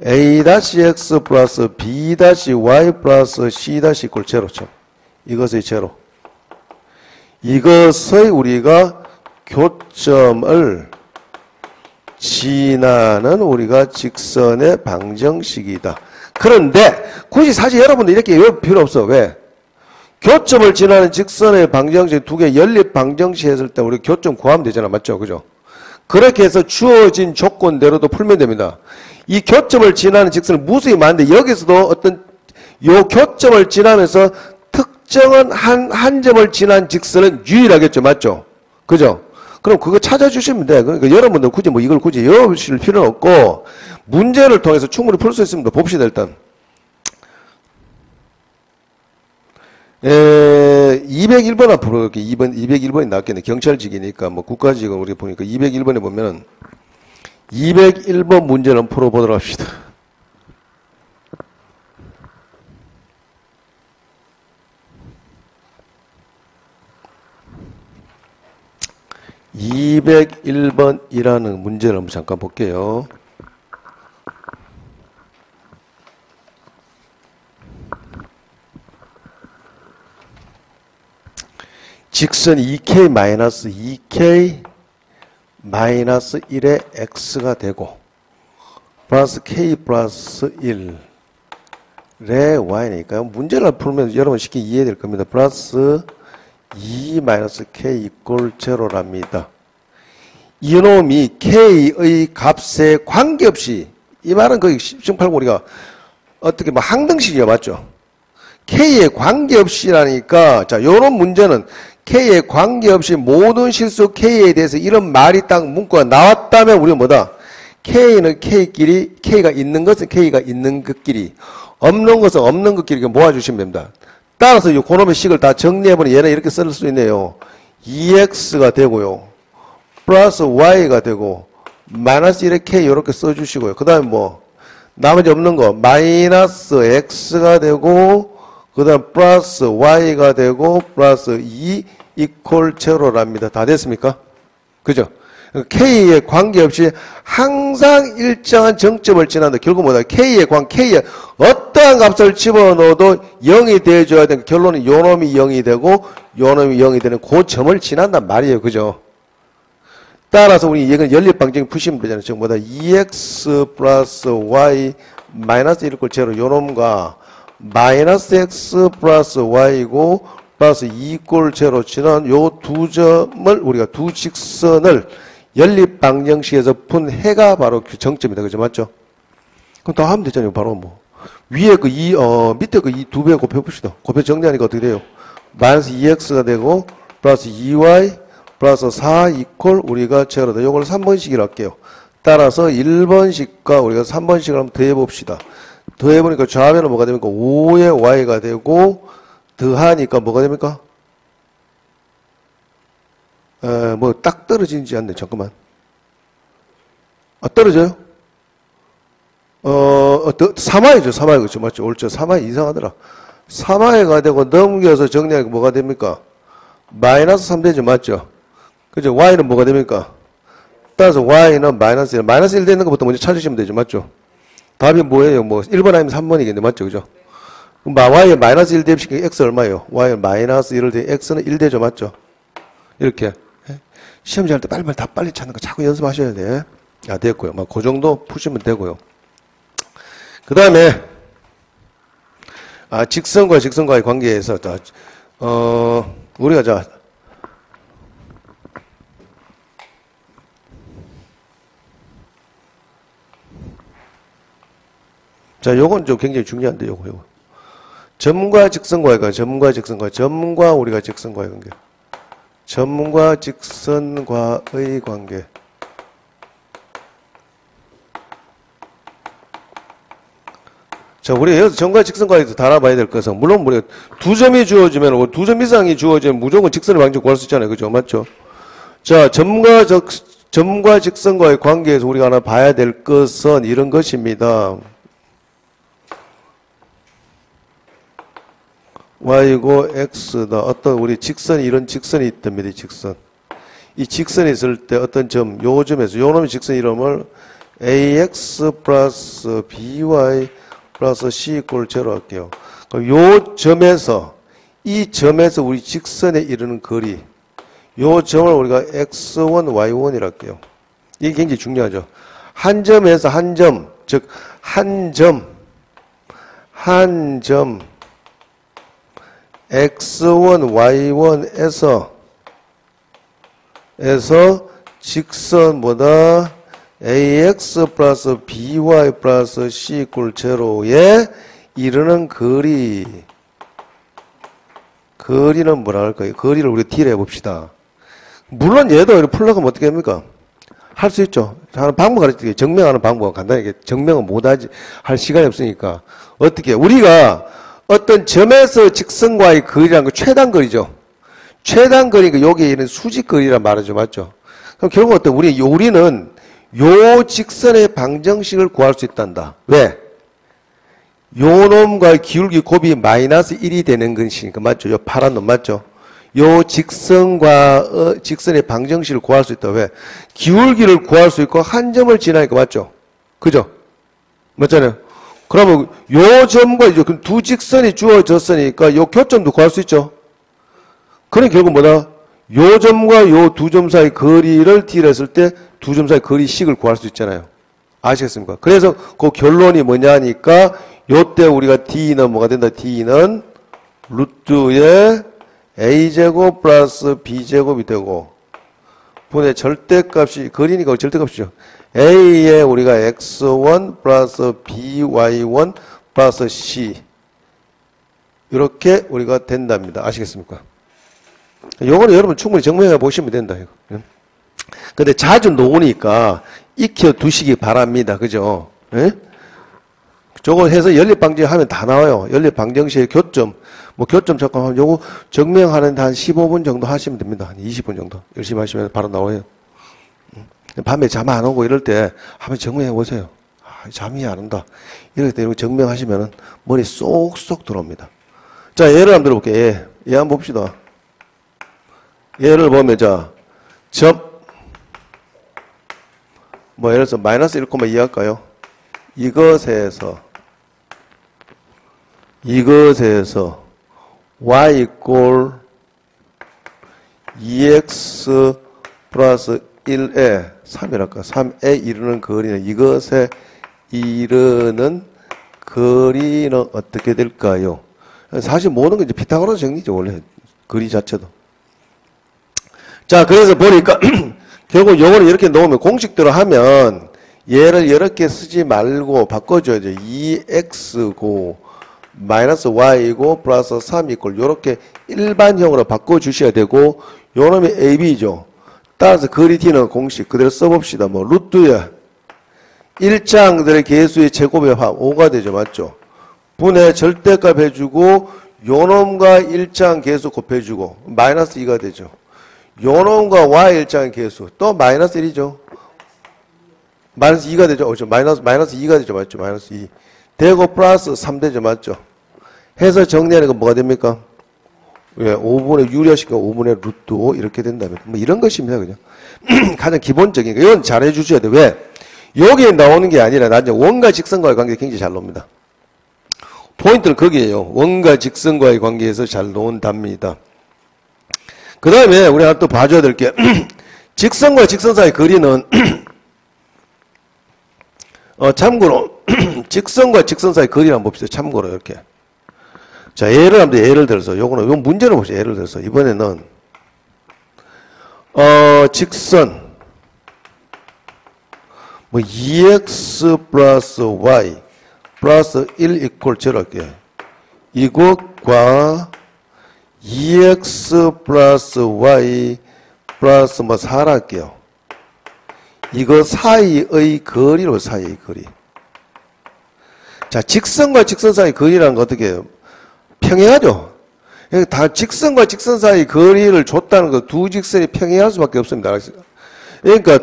A: a-x 플러스 b-y 플러스 c- 이꼴 제로죠. 이것의 제로. 이것의 우리가 교점을 지나는 우리가 직선의 방정식이다. 그런데 굳이 사실 여러분들 이렇게 외울 필요 없어. 왜? 교점을 지나는 직선의 방정식 두 개 연립 방정식 했을 때 우리 교점 구하면 되잖아. 맞죠? 그죠? 그렇게 해서 주어진 조건대로도 풀면 됩니다. 이 교점을 지나는 직선은 무수히 많은데 여기서도 어떤 요 교점을 지나면서 특정한 한 점을 지난 직선은 유일하겠죠. 맞죠? 그죠? 그럼 그거 찾아주시면 돼. 그러니까 여러분들 굳이 뭐 이걸 굳이 외우실 필요는 없고 문제를 통해서 충분히 풀 수 있습니다. 봅시다 일단. 201번 앞으로 이렇게 201번이 나왔겠네. 경찰직이니까 뭐 국가직은 우리 보니까 201번에 보면 201번 문제는 풀어보도록 합시다. 201번이라는 문제를 한번 잠깐 볼게요. 직선 2k-2k-1의 x가 되고 플러스 k 플러스 1의 y니까요. 문제를 풀면 여러분 쉽게 이해될 겁니다. 플러스 2-k 이꼴 제로랍니다. 이놈이 k의 값에 관계없이, 이 말은 거의 10.8 우리가 어떻게 뭐 항등식이야, 맞죠? k에 관계없이라니까, 자, 요런 문제는 k에 관계없이 모든 실수 k에 대해서 이런 말이 딱 문구가 나왔다면 우리가 뭐다? k는 k끼리, k가 있는 것은 k가 있는 것끼리, 없는 것은 없는 것끼리 모아주시면 됩니다. 따라서 이 그놈의 식을 다 정리해보니 얘는 이렇게 쓸 수 있네요. 2x가 되고요. 플러스 y가 되고, 마이너스 1의 k 이렇게 써주시고요. 그 다음에 뭐, 나머지 없는 거, 마이너스 x가 되고, 그 다음 플러스 y가 되고, 플러스 2 이퀄 제로랍니다. 다 됐습니까? 그죠? k에 관계없이 항상 일정한 정점을 지난다. 결국 뭐다? k에 어떠한 값을 집어넣어도 0이 되어줘야 되는, 결론은 요놈이 0이 되고 요놈이 0이 되는 그 점을 지난단 말이에요. 그죠? 따라서 우리 이건 연립방정식 푸시면 되잖아요. 즉 뭐다? 2x 플러스 y 마이너스 1 이퀄 제로 요놈과 마이너스 x 플러스 y고 플러스 2 이퀄 제로 지난 요 두 점을 우리가 두 직선을 연립방정식에서 푼 해가 바로 그 정점이다. 그죠? 맞죠? 그럼 다 하면 되잖아요. 바로 뭐. 위에 그 밑에 그 두 배 곱해봅시다. 곱해 정리하니까 어떻게 돼요? 마이너스 2x가 되고, 플러스 2y, 플러스 4 이퀄 우리가 제로다. 요걸 3번식이라 할게요. 따라서 1번식과 우리가 3번식을 한번 더해봅시다. 더해보니까 좌변은 뭐가 됩니까? 5의 y가 되고, 더하니까 뭐가 됩니까? 뭐 딱 떨어지지 않네. 잠깐만. 떨어져요? 3화이죠. 3화. 그렇죠. 맞죠. 옳죠. 3화 이상하더라. 3화가 되고 넘겨서 정리하니까 뭐가 됩니까? 마이너스 3 되죠. 맞죠? 그죠? y는 뭐가 됩니까? 따라서 y는 마이너스 1. 마이너스 1 되는 것부터 먼저 찾으시면 되죠. 맞죠? 답이 뭐예요? 뭐 1번 아니면 3번이겠네. 맞죠? 그죠? 그럼 y에 마이너스 1 대입시키면 x 얼마예요? y에 마이너스 1을 대 x는 1 되죠. 맞죠? 이렇게. 시험지 할 때 빨리빨리 다 빨리 찾는 거 자꾸 연습하셔야 돼. 됐고요. 막 그 정도 푸시면 되고요. 그 다음에, 직선과 직선과의 관계에서, 우리가 요건 좀 굉장히 중요한데, 요거. 점과 직선과의 관계, 점과 우리가 직선과의 관계. 점과 직선과의 관계. 자, 우리 여기서 점과 직선과에서 다 알아봐야 될 것은, 물론 우리가 두 점이 주어지면, 두 점 이상이 주어지면 무조건 직선의 방정 구할 수 있잖아요. 그죠? 맞죠? 자, 점과 직선과의 관계에서 우리가 하나 봐야 될 것은 이런 것입니다. y고 x다. 어떤 우리 직선이 이런 직선이 있답니다. 이 직선. 이 직선이 있을 때 어떤 점, 요 점에서 요 놈의 직선 이름을 ax 플러스 by 플러스 c 이퀄 제로 할게요. 그럼 요 점에서 이 점에서 우리 직선에 이르는 거리, 요 점을 우리가 x1, y1이라 할게요. 이게 굉장히 중요하죠. 한 점에서 한 점, 즉 한 점 x1, y1에서 직선보다 ax 플러스 by 플러스 c 이퀄 제로에 이르는 거리는 뭐라 할까요? 거리를 우리가 딜해 봅시다. 물론 얘도 이렇게 풀려가면 어떻게 합니까? 할 수 있죠. 하는 방법 가르칠게요. 정명하는 방법은 간단하게 정명은 못하지, 할 시간이 없으니까. 어떻게, 우리가 어떤 점에서 직선과의 거리라는 건 최단거리죠. 최단거리니까 여기에 있는 수직거리란 말이죠. 맞죠? 그럼 결국 어떤 우리는 요 직선의 방정식을 구할 수 있단다. 왜? 요 놈과의 기울기 곱이 마이너스 1이 되는 것이니까. 맞죠? 요 파란 놈 맞죠? 요 직선과 직선의 방정식을 구할 수 있다. 왜? 기울기를 구할 수 있고 한 점을 지나니까 맞죠? 그죠? 맞잖아요. 그러면 요 점과 이제 두 직선이 주어졌으니까 요 교점도 구할 수 있죠. 그럼 결국 뭐다? 요 점과 요 두 점 사이 거리를 D를 했을 때 두 점 사이 거리식을 구할 수 있잖아요. 아시겠습니까? 그래서 그 결론이 뭐냐니까 요때 우리가 D는 뭐가 된다? D는 루트의 A제곱 플러스 B제곱이 되고 분의 절대값이 거리니까 절대값이죠. A에 우리가 X1 플러스 BY1 플러스 C 이렇게 우리가 된답니다. 아시겠습니까? 요거는 여러분 충분히 증명해 보시면 된다. 이거. 근데 자주 놓으니까 익혀 두시기 바랍니다. 그죠? 예? 저거 해서 연립방정하면 다 나와요. 연립방정식의 교점, 뭐 교점 적합하면 요거 증명하는데 한 15분 정도 하시면 됩니다. 한 20분 정도. 열심히 하시면 바로 나와요. 밤에 잠 안 오고 이럴 때 한번 증명해 보세요. 아, 잠이 안 온다. 이럴 때 이거 증명하시면 머리 쏙쏙 들어옵니다. 자, 예를 한번 들어볼게요. 예 한번 봅시다. 예를 보면, 자, 예를 들어서 마이너스 1,2 할까요? 이것에서 y 이꼴 2x 플러스 1에 3이랄까? 3에 이르는 거리는 이것에 이르는 거리는 어떻게 될까요? 사실 모든 게 이제 피타고라스 정리죠, 원래. 거리 자체도. 자, 그래서 보니까 결국 요거를 이렇게 놓으면 공식대로 하면 얘를 이렇게 쓰지 말고 바꿔줘야죠. 2x고 마이너스 y고 플러스 3 이꼴 요렇게 일반형으로 바꿔주셔야 되고 요놈이 ab죠. 따라서 거리 d는 공식 그대로 써봅시다. 뭐 루트에 일장들의 개수의 제곱의 합 5가 되죠. 맞죠? 분의 절대값 해주고 요놈과 일장 개수 곱해주고 마이너스 2가 되죠. 요놈과 y 일장의 개수 또 마이너스 1이죠. 마이너스 2가 되죠. 마이너스 2가 되죠. 맞죠? 마이너스 2 되고 플러스 3 되죠. 맞죠? 해서 정리하니까 뭐가 됩니까? 예, 5분의 유리하시니까 5분의 루트 5 이렇게 된다면 뭐 이런 것입니다. 그죠? 가장 기본적인 거 이건 잘 해주셔야 돼. 왜? 여기에 나오는 게 아니라 나중에 원과 직선과의 관계 굉장히 잘 나옵니다. 포인트는 거기에요. 원과 직선과의 관계에서 잘 나온답니다. 그 다음에 우리 하나 또 봐줘야 될 게 직선과 직선 사이 거리는 참고로 직선과 직선 사이 거리를 한번 봅시다. 참고로 이렇게. 자, 예를 들어서 요거는 요 문제를 보시죠. 예를 들어서 이번에는 직선 뭐 2x 플러스 y 플러스 1 이퀄 0 할게요. 이것과 2x 플러스 y 플러스 뭐 4 할게요. 이거 사이의 거리로 사이의 거리. 자, 직선과 직선 사이 거리라는 거 어떻게 해요? 평행하죠? 다 직선과 직선 사이 거리를 줬다는 거 두 직선이 평행할 수밖에 없습니다. 그러니까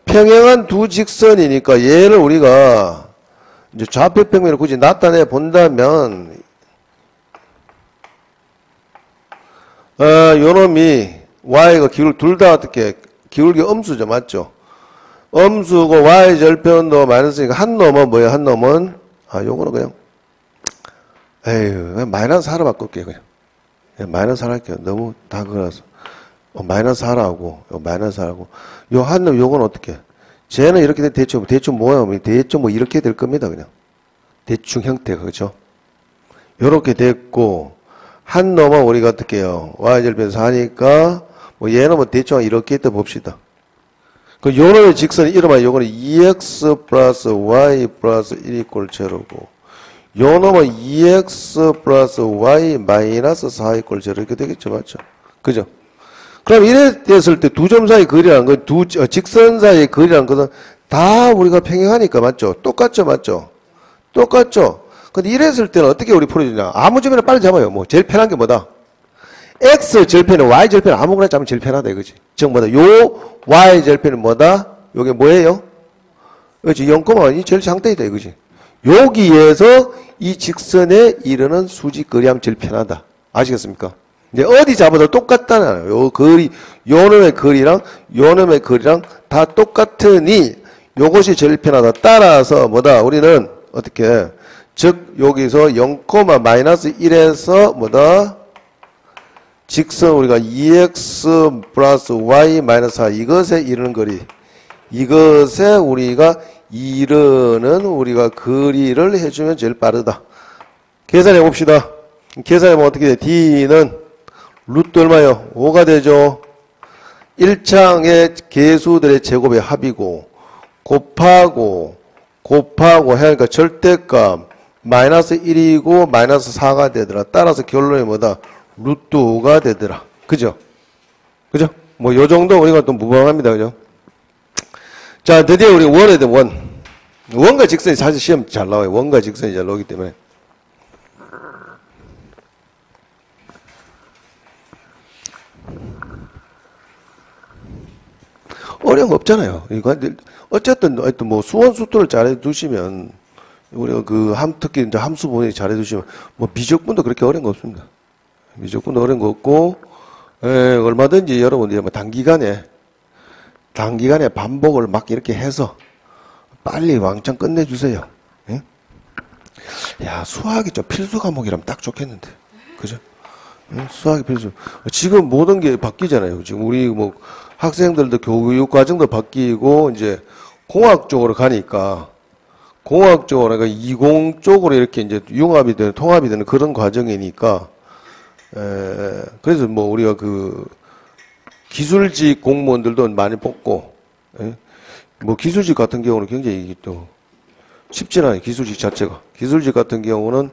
A: 평행한 두 직선이니까 얘를 우리가 이제 좌표평면을 굳이 나타내 본다면 요놈이 y가 둘 다 어떻게 기울기 엄수죠. 맞죠? 엄수고 y 절편도 마이너스니까 한 놈은 뭐예요? 한 놈은 요거는 그냥 그냥 마이너스 4로 바꿀게요. 그냥 마이너스 4 할게요. 너무 다 그래서 마이너스 4라고 마이너스 4라고 요 한 놈 요건 어떻게? 쟤는 이렇게 된 대충 뭐예요? 대충 뭐 이렇게 될 겁니다. 그냥 대충 형태가 그죠? 요렇게 됐고 한 놈은 우리가 어떻게 해요? y절편 4니까 뭐 얘는 뭐 대충 이렇게 했다 봅시다. 그 요놈의 직선이 이름하여 요거는 2x 플러스 y 플러스 1 이꼴 0고 요놈은 2x 플러스 y 마이너스 4 이꼴 0 이렇게 되겠죠. 맞죠? 그죠? 그럼 이래 됐을 때 두 점 사이 거리라는 건 직선 사이의 거리라는 것은 다 우리가 평행하니까 맞죠? 똑같죠? 맞죠? 똑같죠? 근데 이랬을 때는 어떻게 우리 풀어주냐? 아무 점이나 빨리 잡아요. 뭐 제일 편한 게 뭐다? x 절편은 y 절편 아무거나 잡으면 제일 편하다 이거지. 즉 뭐다? 요 y 절편은 뭐다? 요게 뭐예요? 그렇지? 0,2 제일 장대이다 이거지. 여기에서 이 직선에 이르는 수직 거리하면 제일 편하다. 아시겠습니까? 근데 어디 잡아도 똑같다는 요 거리, 요 놈의 거리랑 요 놈의 거리랑 다 똑같으니 요것이 제일 편하다. 따라서 뭐다? 우리는 어떻게? 즉 여기서 0, 마이너스 1에서 뭐다? 직선 우리가 2x 플러스 y 마이너스 4 이것에 이르는 거리. 이것에 우리가 이르는 우리가 거리를 해주면 제일 빠르다. 계산해 봅시다. 계산해보면 어떻게 돼? D는 루트 얼마요? 5가 되죠. 1창의 개수들의 제곱의 합이고 곱하고 하니까 절대값 마이너스 1이고 마이너스 4가 되더라. 따라서 결론이 뭐다? 루트 5가 되더라. 그죠? 그죠? 뭐 요 정도 우리가 또 무방합니다. 그죠? 자, 드디어 우리 원에 대한 원. 원과 직선이 사실 시험 잘 나와요. 원과 직선이 잘 나오기 때문에. 어려운 거 없잖아요. 이거 어쨌든 하여튼 뭐 수원 수투를 잘해 두시면 우리가 특히 이제 함수 본인이 잘해 두시면 뭐 미적분도 그렇게 어려운 거 없습니다. 미적분도 어려운 거 없고 얼마든지 여러분들이 뭐 단기간에 반복을 막 이렇게 해서 빨리 왕창 끝내주세요. 예? 야, 수학이 좀 필수 과목이라면 딱 좋겠는데. 그죠? 예? 수학이 필수. 지금 모든 게 바뀌잖아요. 지금 우리 뭐 학생들도 교육 과정도 바뀌고 이제 공학 쪽으로 가니까 그러니까 이공 쪽으로 이렇게 이제 융합이 되는 통합이 되는 그런 과정이니까 그래서 뭐 우리가 기술직 공무원들도 많이 뽑고 뭐 기술직 같은 경우는 굉장히 또 쉽지 않아요. 기술직 자체가. 기술직 같은 경우는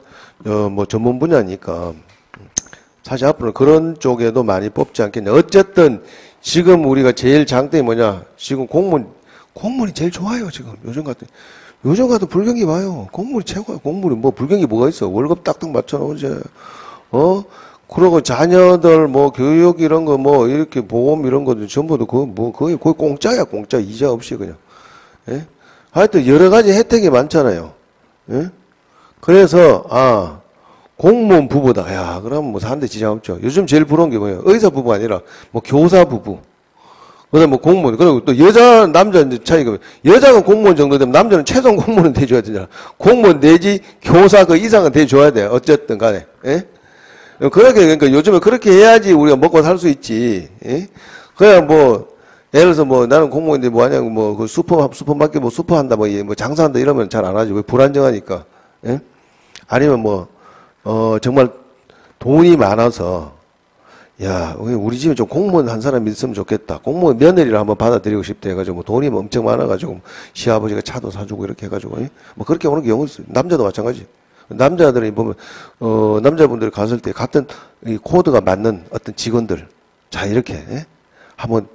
A: 뭐 전문 분야니까 사실 앞으로는 그런 쪽에도 많이 뽑지 않겠냐. 어쨌든 지금 우리가 제일 장점이 뭐냐? 지금 공무원이 제일 좋아요. 지금 요즘 같은 불경기 와요. 공무원이 최고야. 공무원이 뭐 불경기 뭐가 있어? 월급 딱딱 맞춰놓으지. 그러고 자녀들 뭐 교육 이런 거 뭐 이렇게 보험 이런 것도 전부 다 거의 공짜야. 공짜. 이자 없이 그냥. 예? 하여튼 여러 가지 혜택이 많잖아요. 예? 그래서 공무원 부부다. 야, 그럼 뭐 사는데 지장 없죠. 요즘 제일 부러운 게 뭐예요? 의사 부부가 아니라 뭐 교사 부부. 그다음 뭐 공무원. 그리고 또 여자 남자 이제 차이가 여자가 공무원 정도 되면 남자는 최소한 공무원은 돼줘야 되잖아. 공무원 내지 교사 그 이상은 돼줘야 돼. 어쨌든 간에. 예? 그러니까 요즘에 그렇게 해야지 우리가 먹고 살 수 있지. 예? 그냥 뭐 예를 들어서 뭐 나는 공무원인데 뭐 하냐고 뭐 그 슈퍼마켓 뭐 슈퍼한다 뭐 장사한다 이러면 잘 안 하지. 왜 불안정하니까. 예? 아니면 뭐 정말 돈이 많아서 야, 우리 집에 좀 공무원 한 사람 있으면 좋겠다. 공무원 며느리를 한번 받아들이고 싶다 해가지고 뭐 돈이 엄청 많아가지고 시아버지가 차도 사주고 이렇게 해가지고 뭐 그렇게 오는 경우 있어요. 남자도 마찬가지. 남자들이 보면 남자분들이 갔을 때 같은 이 코드가 맞는 어떤 직원들 자 이렇게 한번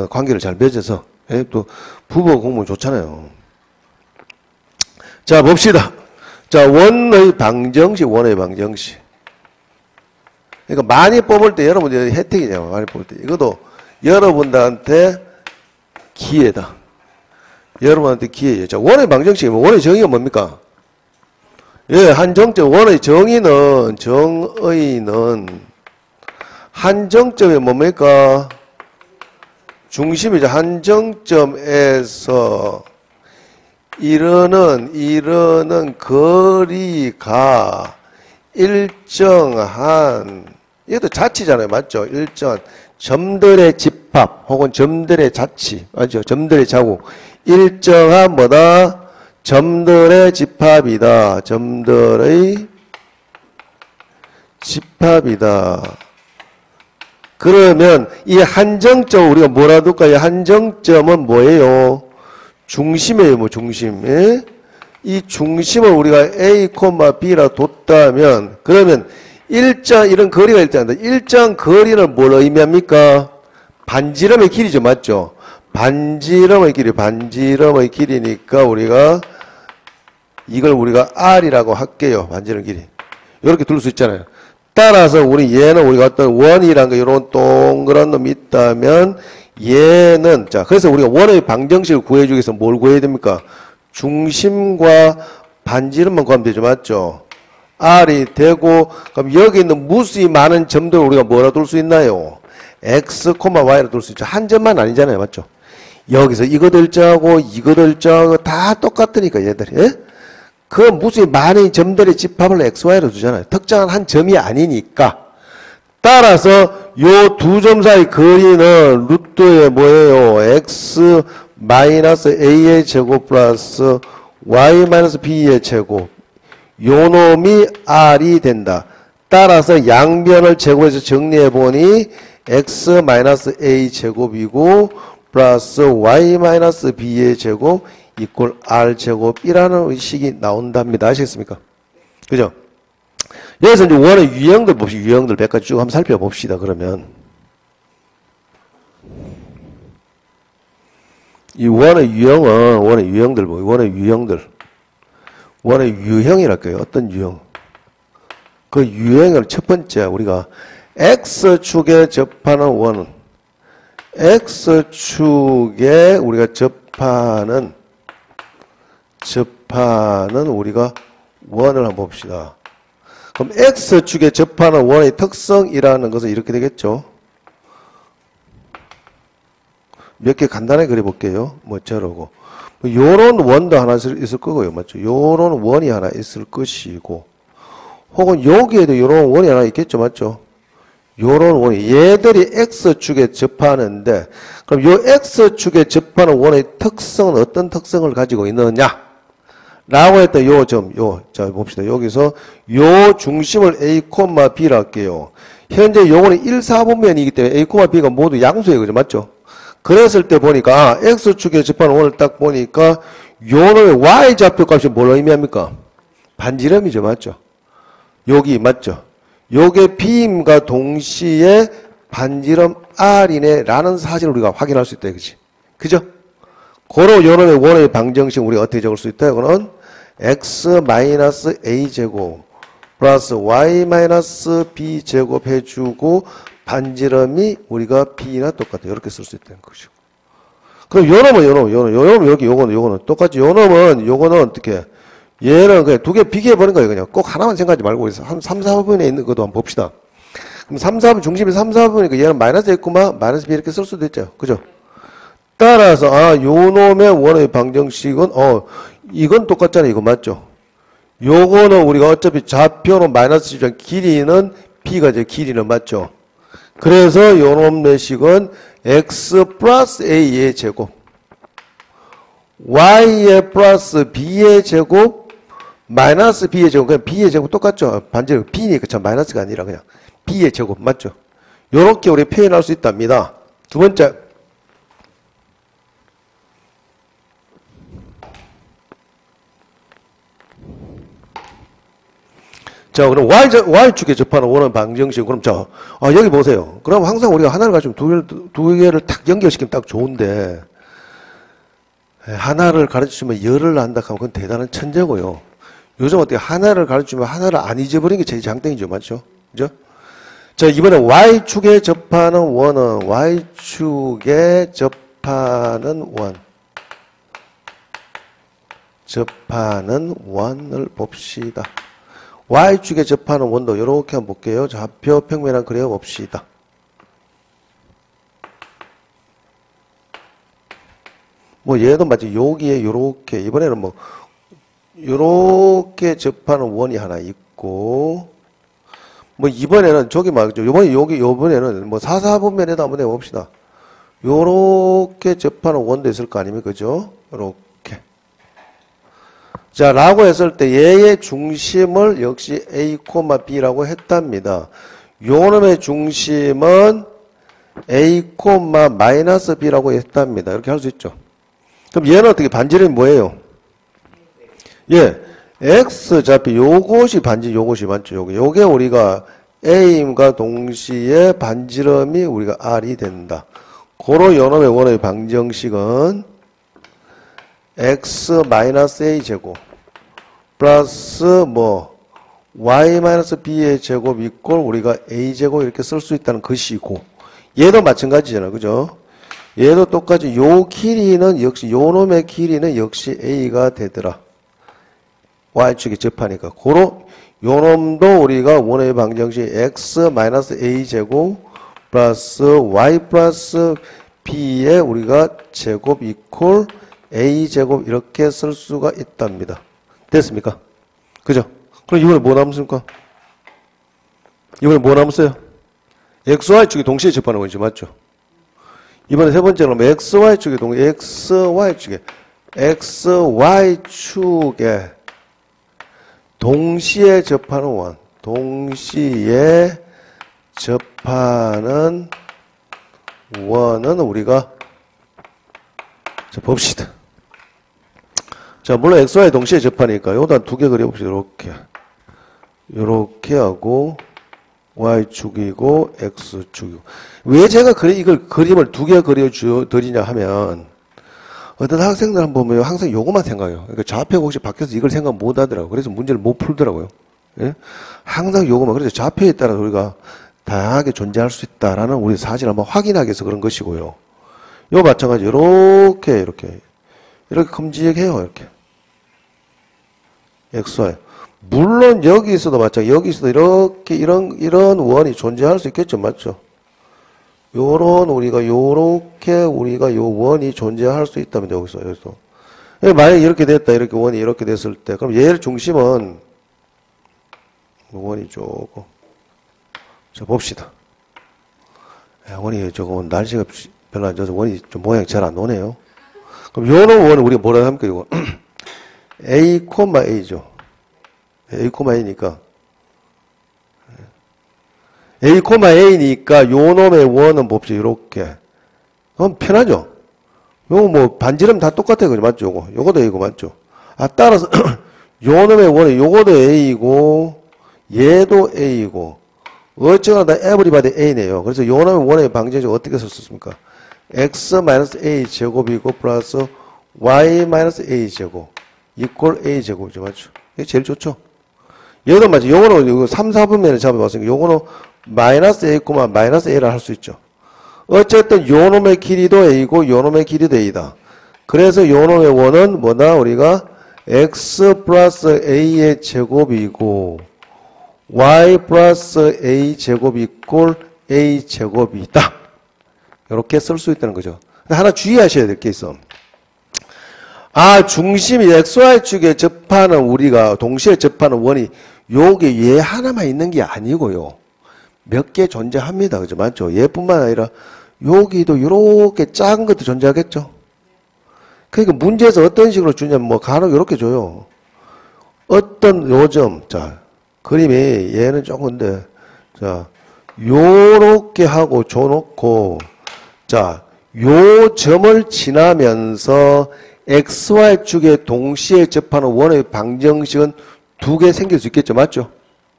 A: 관계를 잘 맺어서 또 부부 공무원 좋잖아요. 자 봅시다. 자 원의 방정식. 그러니까 많이 뽑을 때 여러분들이 혜택이냐고 많이 뽑을 때 이것도 여러분들한테 기회다. 여러분한테 기회예요. 자 원의 방정식 원의 정의가 뭡니까? 예, 한정점 원의 정의는 한정점이 뭡니까? 중심이죠. 한정점에서 이르는 거리가 일정한 이것도 자치잖아요. 맞죠? 일정한 점들의 집합 혹은 점들의 자치 맞죠? 점들의 자국 일정한 뭐다? 점들의 집합이다. 점들의 집합이다. 그러면 이 한정점 우리가 뭐라 둘까? 이 한정점은 뭐예요? 중심이에요. 뭐 중심. 예? 이 중심을 우리가 A, B라 뒀다면 그러면 이런 거리가 일정한다. 일정 거리는 뭘 의미합니까? 반지름의 길이죠. 맞죠? 반지름의 길이니까 이걸 우리가 R이라고 할게요. 반지름 길이. 이렇게 둘 수 있잖아요. 따라서 얘는 우리가 어떤 원이라는 거 이런 동그란 놈이 있다면 얘는 그래서 우리가 원의 방정식을 구해주기 위해서 뭘 구해야 됩니까? 중심과 반지름만 구하면 되죠. 맞죠? R이 되고, 그럼 여기 있는 무수히 많은 점들을 우리가 뭐라 둘 수 있나요? X, Y로 둘 수 있죠. 한 점만 아니잖아요. 맞죠? 여기서 이거 들자고, 이거 들자고, 다 똑같으니까, 얘들이. 예? 그 무수히 많은 점들의 집합을 XY로 두잖아요. 특정한 한 점이 아니니까. 따라서 요 두 점 사이 거리는 루트의 뭐예요? X 마이너스 A의 제곱 플러스 Y 마이너스 B의 제곱. 요 놈이 R이 된다. 따라서 양변을 제곱해서 정리해보니 X 마이너스 A 제곱이고 플러스 Y 마이너스 B의 제곱 이꼴 R 제곱이라는 의식이 나온답니다. 아시겠습니까? 그죠? 여기서 이제 원의 유형들 봅시다. 유형들 몇 가지 쭉 한번 살펴봅시다. 그러면 이 원의 유형은 원의 유형들 뭐 원의 유형들 원의 유형이랄까요? 어떤 유형? 그 유형을 첫 번째 우리가 X축에 접하는 원은 X축에 우리가 접하는 우리가 원을 한번 봅시다. 그럼 X축에 접하는 원의 특성이라는 것은 이렇게 되겠죠. 몇 개 간단하게 그려볼게요. 뭐 저러고. 요런 원도 하나 있을 거고요. 맞죠? 요런 원이 하나 있을 것이고 혹은 여기에도 요런 원이 하나 있겠죠. 맞죠? 요런 원이 얘들이 X축에 접하는데 그럼 요 X축에 접하는 원의 특성은 어떤 특성을 가지고 있느냐? 라고 했던 요 점, 자, 봅시다. 여기서 요 중심을 A, B라 할게요. 현재 요거는 1, 4분면이기 때문에 A, B가 모두 양수예요. 그죠? 맞죠? 그랬을 때 보니까, X축에 접하는 원을 딱 보니까, 요놈의 Y좌표 값이 뭘 의미합니까? 반지름이죠. 맞죠? 여기, 맞죠? 요게 B임과 동시에 반지름 R이네, 라는 사실을 우리가 확인할 수 있다. 그지? 그죠? 고로 요놈의 원의 방정식 우리가 어떻게 적을 수 있다? 이거는 X-A제곱 플러스 Y-B 제곱 해주고 반지름이 우리가 B나 똑같아요. 이렇게 쓸 수 있다는 것이고. 그럼 요놈은 여기 요거는 똑같이 요놈은 요거는 어떻게 얘는 그냥 두 개 비교해보는 거예요. 그냥 꼭 하나만 생각하지 말고 한 3, 4분에 있는 것도 한번 봅시다. 그럼 3, 4분 중심이 3, 4분이니까 얘는 마이너스 있구만 마이너스 B 이렇게 쓸 수도 있죠. 그죠? 따라서 요놈의 원의 방정식은 이건 똑같잖아요. 이거 맞죠? 요거는 우리가 어차피 좌표는 마이너스 C지만 길이는 B가 제 길이는 맞죠? 그래서 요놈의 식은 X 플러스 A의 제곱 Y의 플러스 B의 제곱 마이너스 B의 제곱 그냥 B의 제곱 똑같죠? 반지름 B니까 참 마이너스가 아니라 그냥 B의 제곱 맞죠? 요렇게 우리 표현할 수 있답니다. 두 번째 자, 그럼 Y축에 접하는 원은 방정식. 그럼 여기 보세요. 그럼 항상 우리가 하나를 가지면 두 개를 딱 연결시키면 딱 좋은데, 하나를 가르치면 열을 한다 하면 그건 대단한 천재고요. 요즘 어떻게 하나를 가르치면 하나를 안 잊어버리는 게 제일 장땡이죠. 맞죠? 그죠? 자, 이번에 Y축에 접하는 원은, Y축에 접하는 원을 봅시다. Y축에 접하는 원도 이렇게 한번 볼게요. 좌표 평면을 그려봅시다. 뭐 얘도 마치 여기에 요렇게 이번에는 뭐 요렇게 접하는 원이 하나 있고 뭐 이번에는 저기 말이죠. 요번에는 뭐 4, 4분면에다 한번 해봅시다. 요렇게 접하는 원도 있을 거 아닙니까? 그죠? 요렇게. 자, 라고 했을 때 얘의 중심을 역시 A, B라고 했답니다. 요놈의 중심은 A, 마이너스 B라고 했답니다. 이렇게 할 수 있죠. 그럼 얘는 어떻게 반지름이 뭐예요? 예, X좌표 요것이 요것이 맞죠? 요게 우리가 A임과 동시에 반지름이 우리가 R이 된다. 고로 요놈의 원의 방정식은 X-A 제곱 플러스 Y-B의 제곱 이꼴 우리가 A 제곱 이렇게 쓸 수 있다는 것이고 얘도 마찬가지잖아. 그죠? 얘도 똑같이 요 길이는 역시 요 놈의 길이는 역시 A가 되더라. y축에 접하니까 고로 요 놈도 우리가 원의 방정식 x 마이너스 a 제곱 플러스 y 플러스 b에 우리가 제곱 이퀄 a 제곱 이렇게 쓸 수가 있답니다. 됐습니까? 그죠? 그럼 이번에 뭐 남습니까? 이번에 뭐 남았어요? x, y 축이 동시에 접하는 거죠. 맞죠? 이번에 세 번째는 x, y 축에 x, y 축에 동시에 접하는 원. 동시에 접하는 원은 우리가 자, 봅시다. 자, 물론 x, y 동시에 접하니까 요다 두 개 그려봅시다. 요렇게 하고 y축이고 x축이고. 왜 제가 이걸 그림을 두 개 그려드리냐 하면 어떤 학생들 한번 보면 항상 요것만 생각해요. 그러니까 좌표가 혹시 바뀌어서 이걸 생각 못 하더라고요. 그래서 문제를 못 풀더라고요. 예? 항상 요것만. 그래서 좌표에 따라 우리가 다양하게 존재할 수 있다라는 우리 사실을 한번 확인하기 위해서 그런 것이고요. 요 마찬가지 이렇게 큼직해요. 이렇게 XY. 물론 여기서도 마찬가지 여기서도 이렇게 이런 원이 존재할 수 있겠죠. 맞죠? 요렇게 우리가 요 원이 존재할 수 있다면 여기서 만약에 이렇게 됐다. 이렇게 원이 이렇게 됐을 때 그럼 얘를 중심은 원이 조금 자 봅시다. 원이 조금 날씨가 별로 안 좋아서 원이 좀 모양이 잘 안 오네요. 그럼 요런 원은 우리가 뭐라 합니까? 이거 A, A죠. A, A니까 A, A니까 요 놈의 원은 봅시다. 요렇게. 그럼 편하죠? 요거 뭐 반지름 다 똑같아요. 그죠? 맞죠? 요거도 A고 맞죠? 따라서 요 놈의 원은 요거도 A이고 얘도 A이고 어쩌나 다 everybody A네요. 그래서 요 놈의 원의 방정식 어떻게 썼습니까? x-a 제곱이고 플러스 y-a 제곱 이퀄 a 제곱이죠. 맞죠? 이게 제일 좋죠? 얘도 맞죠? 요거는 이거 3, 4분면을 잡아봤으니까 요거는 마이너스 a, 마이너스 a라 할 수 있죠. 어쨌든 요 놈의 길이도 a고 요 놈의 길이도 a다. 그래서 요 놈의 원은 뭐다? 우리가 x 플러스 a의 제곱이고 y 플러스 a 제곱 이퀄 a 제곱이다. 이렇게 쓸 수 있다는 거죠. 근데 하나 주의하셔야 될 게 있어. 중심이 XY축에 접하는 우리가 동시에 접하는 원이 요게 얘 하나만 있는 게 아니고요. 몇 개 존재합니다. 그죠? 맞죠? 얘뿐만 아니라 여기도 요렇게 작은 것도 존재하겠죠? 그러니까 문제에서 어떤 식으로 주냐면 뭐 간혹 이렇게 줘요. 어떤 요점, 자, 그림이 얘는 조금인데, 자, 요렇게 하고 줘놓고, 자, 요 점을 지나면서 XY축에 동시에 접하는 원의 방정식은 두 개 생길 수 있겠죠. 맞죠?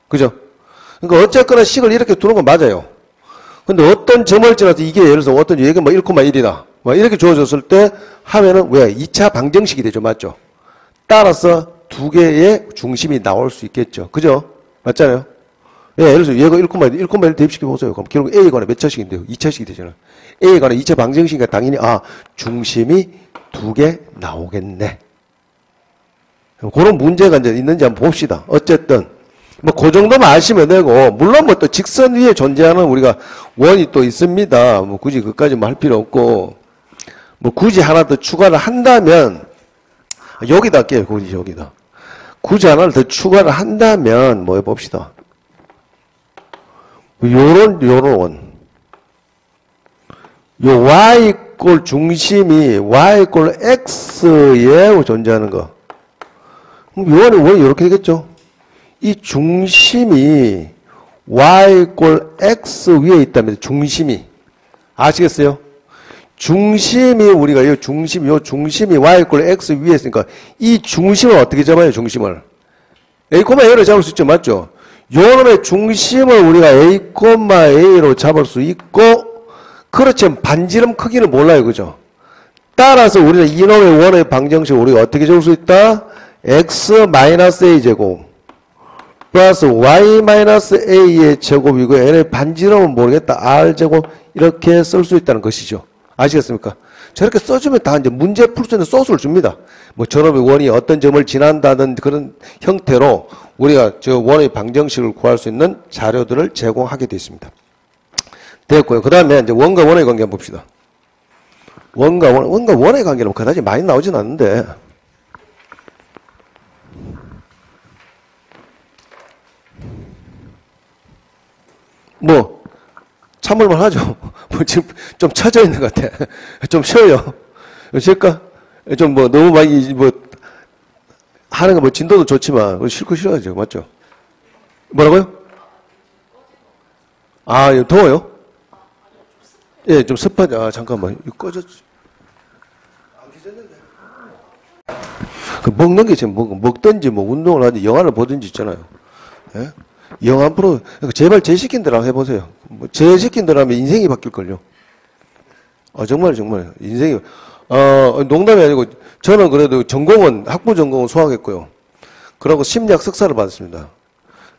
A: 그죠? 그러니까 어쨌거나 식을 이렇게 두는 건 맞아요. 근데 어떤 점을 지나서 이게 예를 들어서 어떤 얘가 뭐 1,1이다. 뭐 이렇게 주어졌을 때 하면은 왜? 2차 방정식이 되죠. 맞죠? 따라서 두 개의 중심이 나올 수 있겠죠. 그죠? 맞잖아요? 예, 예를 들어서 얘가 1,1 대입시켜 보세요. 그럼 결국 A에 관해 몇 차식인데요? 2차식이 되잖아요. A에 관해 2차 방정식이니까 당연히 중심이 두 개 나오겠네. 그런 문제가 이제 있는지 한번 봅시다. 어쨌든 뭐 그 정도만 아시면 되고, 물론 뭐 또 직선 위에 존재하는 우리가 원이 또 있습니다. 뭐 굳이 그까지 뭐 할 필요 없고, 뭐 굳이 하나 더 추가를 한다면 여기다 할게요. 여기다. 굳이 하나를 더 추가를 한다면 뭐 해봅시다. 요런 원. 요 y 꼴 중심이 y 꼴 x에 존재하는 거. 그럼 요거는 원이 이렇게 되겠죠. 이 중심이 y 꼴 x 위에 있다면 중심이 아시겠어요? 중심이 우리가 요 중심이 y 꼴 x 위에 있으니까 이 중심을 어떻게 잡아요? 중심을 a, a로 잡을 수 있죠. 맞죠? 요놈의 중심을 우리가 a, a로 잡을 수 있고, 그렇지만 반지름 크기는 몰라요. 그죠? 따라서 우리는 이놈의 원의 방정식을 우리가 어떻게 적을 수 있다? x-a 제곱 플러스 y-a의 제곱이고 n의 반지름은 모르겠다. r 제곱 이렇게 쓸 수 있다는 것이죠. 아시겠습니까? 저렇게 써주면 다 이제 문제 풀 수 있는 소스를 줍니다. 뭐 저놈의 원이 어떤 점을 지난다는 그런 형태로 우리가 저 원의 방정식을 구할 수 있는 자료들을 제공하게 되어 있습니다. 됐고요. 그 다음에 이제 원과 원의 관계 한번 봅시다. 원과 원의 관계는 그다지 많이 나오진 않는데, 뭐, 참을만 하죠. 뭐, 지금 좀 처져 있는 것 같아. 좀 쉬어요. 쉴까? 좀 뭐, 너무 많이, 뭐, 하는 거 뭐, 진도도 좋지만, 싫고 싫어야죠. 맞죠? 뭐라고요? 아, 이거 더워요? 예, 좀 습하죠. 아, 잠깐만. 이거 꺼졌지. 안 켜졌는데. 그 먹는 게 지금 먹든지 뭐, 운동을 하든지, 영화를 보든지 있잖아요. 예? 영화 프로, 제발 제 시킨 대로 해보세요. 뭐 제 시킨 대로 하면 인생이 바뀔걸요. 정말. 인생이, 농담이 아니고, 저는 그래도 학부 전공은 수학했고요. 그러고 심리학 석사를 받았습니다.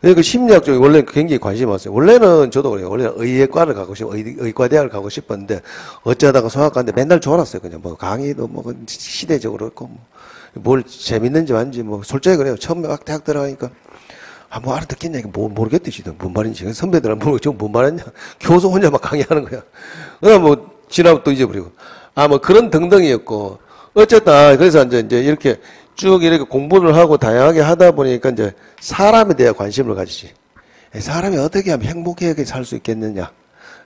A: 그러니까 심리학 쪽에 원래 굉장히 관심이 많았어요. 원래는 저도 그래요. 원래는 의예과를 가고 의과대학을 가고 싶었는데, 어쩌다가 수학과인데 맨날 졸았어요. 그냥 뭐 강의도 뭐 시대적으로 했고, 뭘 재밌는지 아닌지 뭐 솔직히 그래요. 처음에 막 대학 들어가니까. 뭐 알아듣겠냐, 이거 모르겠듯이, 뭔 말인지. 선배들은 뭔 말했냐. 교수 혼자 막 강의하는 거야. 뭐, 지나고 또 잊어버리고. 뭐 그런 등등이었고. 어쨌든, 그래서 이제 이렇게 쭉 이렇게 공부를 하고 다양하게 하다 보니까 이제 사람에 대해 관심을 가지지. 사람이 어떻게 하면 행복하게 살 수 있겠느냐.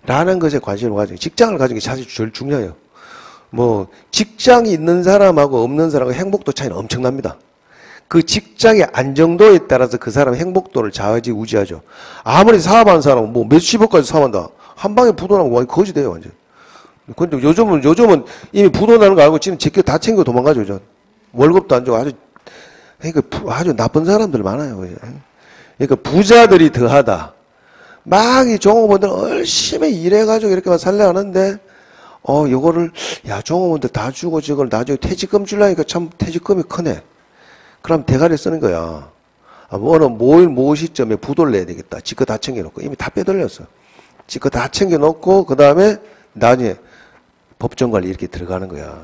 A: 라는 것에 관심을 가지고. 직장을 가지는 게 사실 제일 중요해요. 뭐, 직장이 있는 사람하고 없는 사람하고 행복도 차이는 엄청납니다. 그 직장의 안정도에 따라서 그 사람의 행복도를 좌지우지하죠. 아무리 사업하는 사람은 뭐 몇십억까지 사업한다. 한 방에 부도나면 완전 거지 돼요, 완전. 근데 요즘은 이미 부도나는 거 알고 지금 제끼 다 챙겨 도망가죠, 저. 월급도 안 주고 아주 나쁜 사람들 많아요. 그러니까 부자들이 더하다. 막 이 종업원들 열심히 일해가지고 이렇게만 살려하는데, 요거를, 종업원들 다 주고 저걸 나중에 퇴직금 주려니까 참 퇴직금이 크네. 그럼 대가리 쓰는 거야. 어느 모 시점에 부도를 내야 되겠다. 지거 다 챙겨놓고. 이미 다 빼돌렸어. 지거 다 챙겨놓고, 그 다음에 나중에 법정관리 이렇게 들어가는 거야.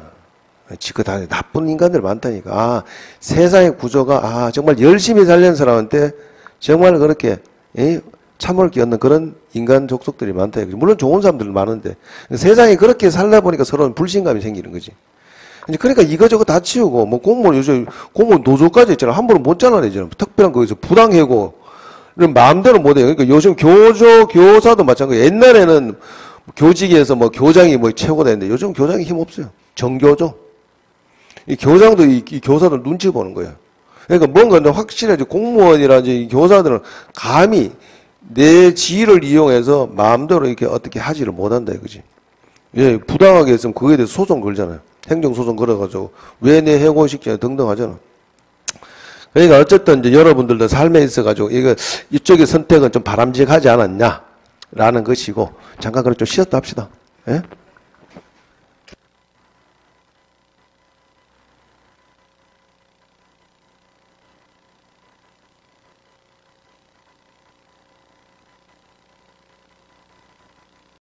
A: 지거 다 나쁜 인간들 많다니까. 세상의 구조가, 정말 열심히 살려는 사람한테 정말 그렇게, 참을 게 없는 그런 인간 족속들이 많다. 물론 좋은 사람들도 많은데. 세상에 그렇게 살다 보니까 서로는 불신감이 생기는 거지. 그러니까 이거저거 다 치우고, 뭐, 요즘 공무원 노조까지 있잖아. 함부로 못 잘라내잖아. 특별한 거기서 부당해고, 마음대로 못 해요. 그러니까 요즘 교사도 마찬가지예요. 옛날에는 교직에서 뭐 교장이 뭐 최고다 했는데 요즘 교장이 힘 없어요. 정교조. 이 교장도 이 교사들 눈치 보는 거예요. 그러니까 뭔가 확실하지 공무원이라든지 교사들은 감히 내 지위를 이용해서 마음대로 이렇게 어떻게 하지를 못한다 이거지. 예, 부당하게 했으면 그거에 대해서 소송 걸잖아요. 행정소송 걸어가지고 왜 내 해고시키냐 등등 하잖아. 그러니까 어쨌든 이제 여러분들도 삶에 있어가지고 이쪽의 선택은 좀 바람직하지 않았냐 라는 것이고 잠깐 그럼 좀 쉬었다 합시다. 예?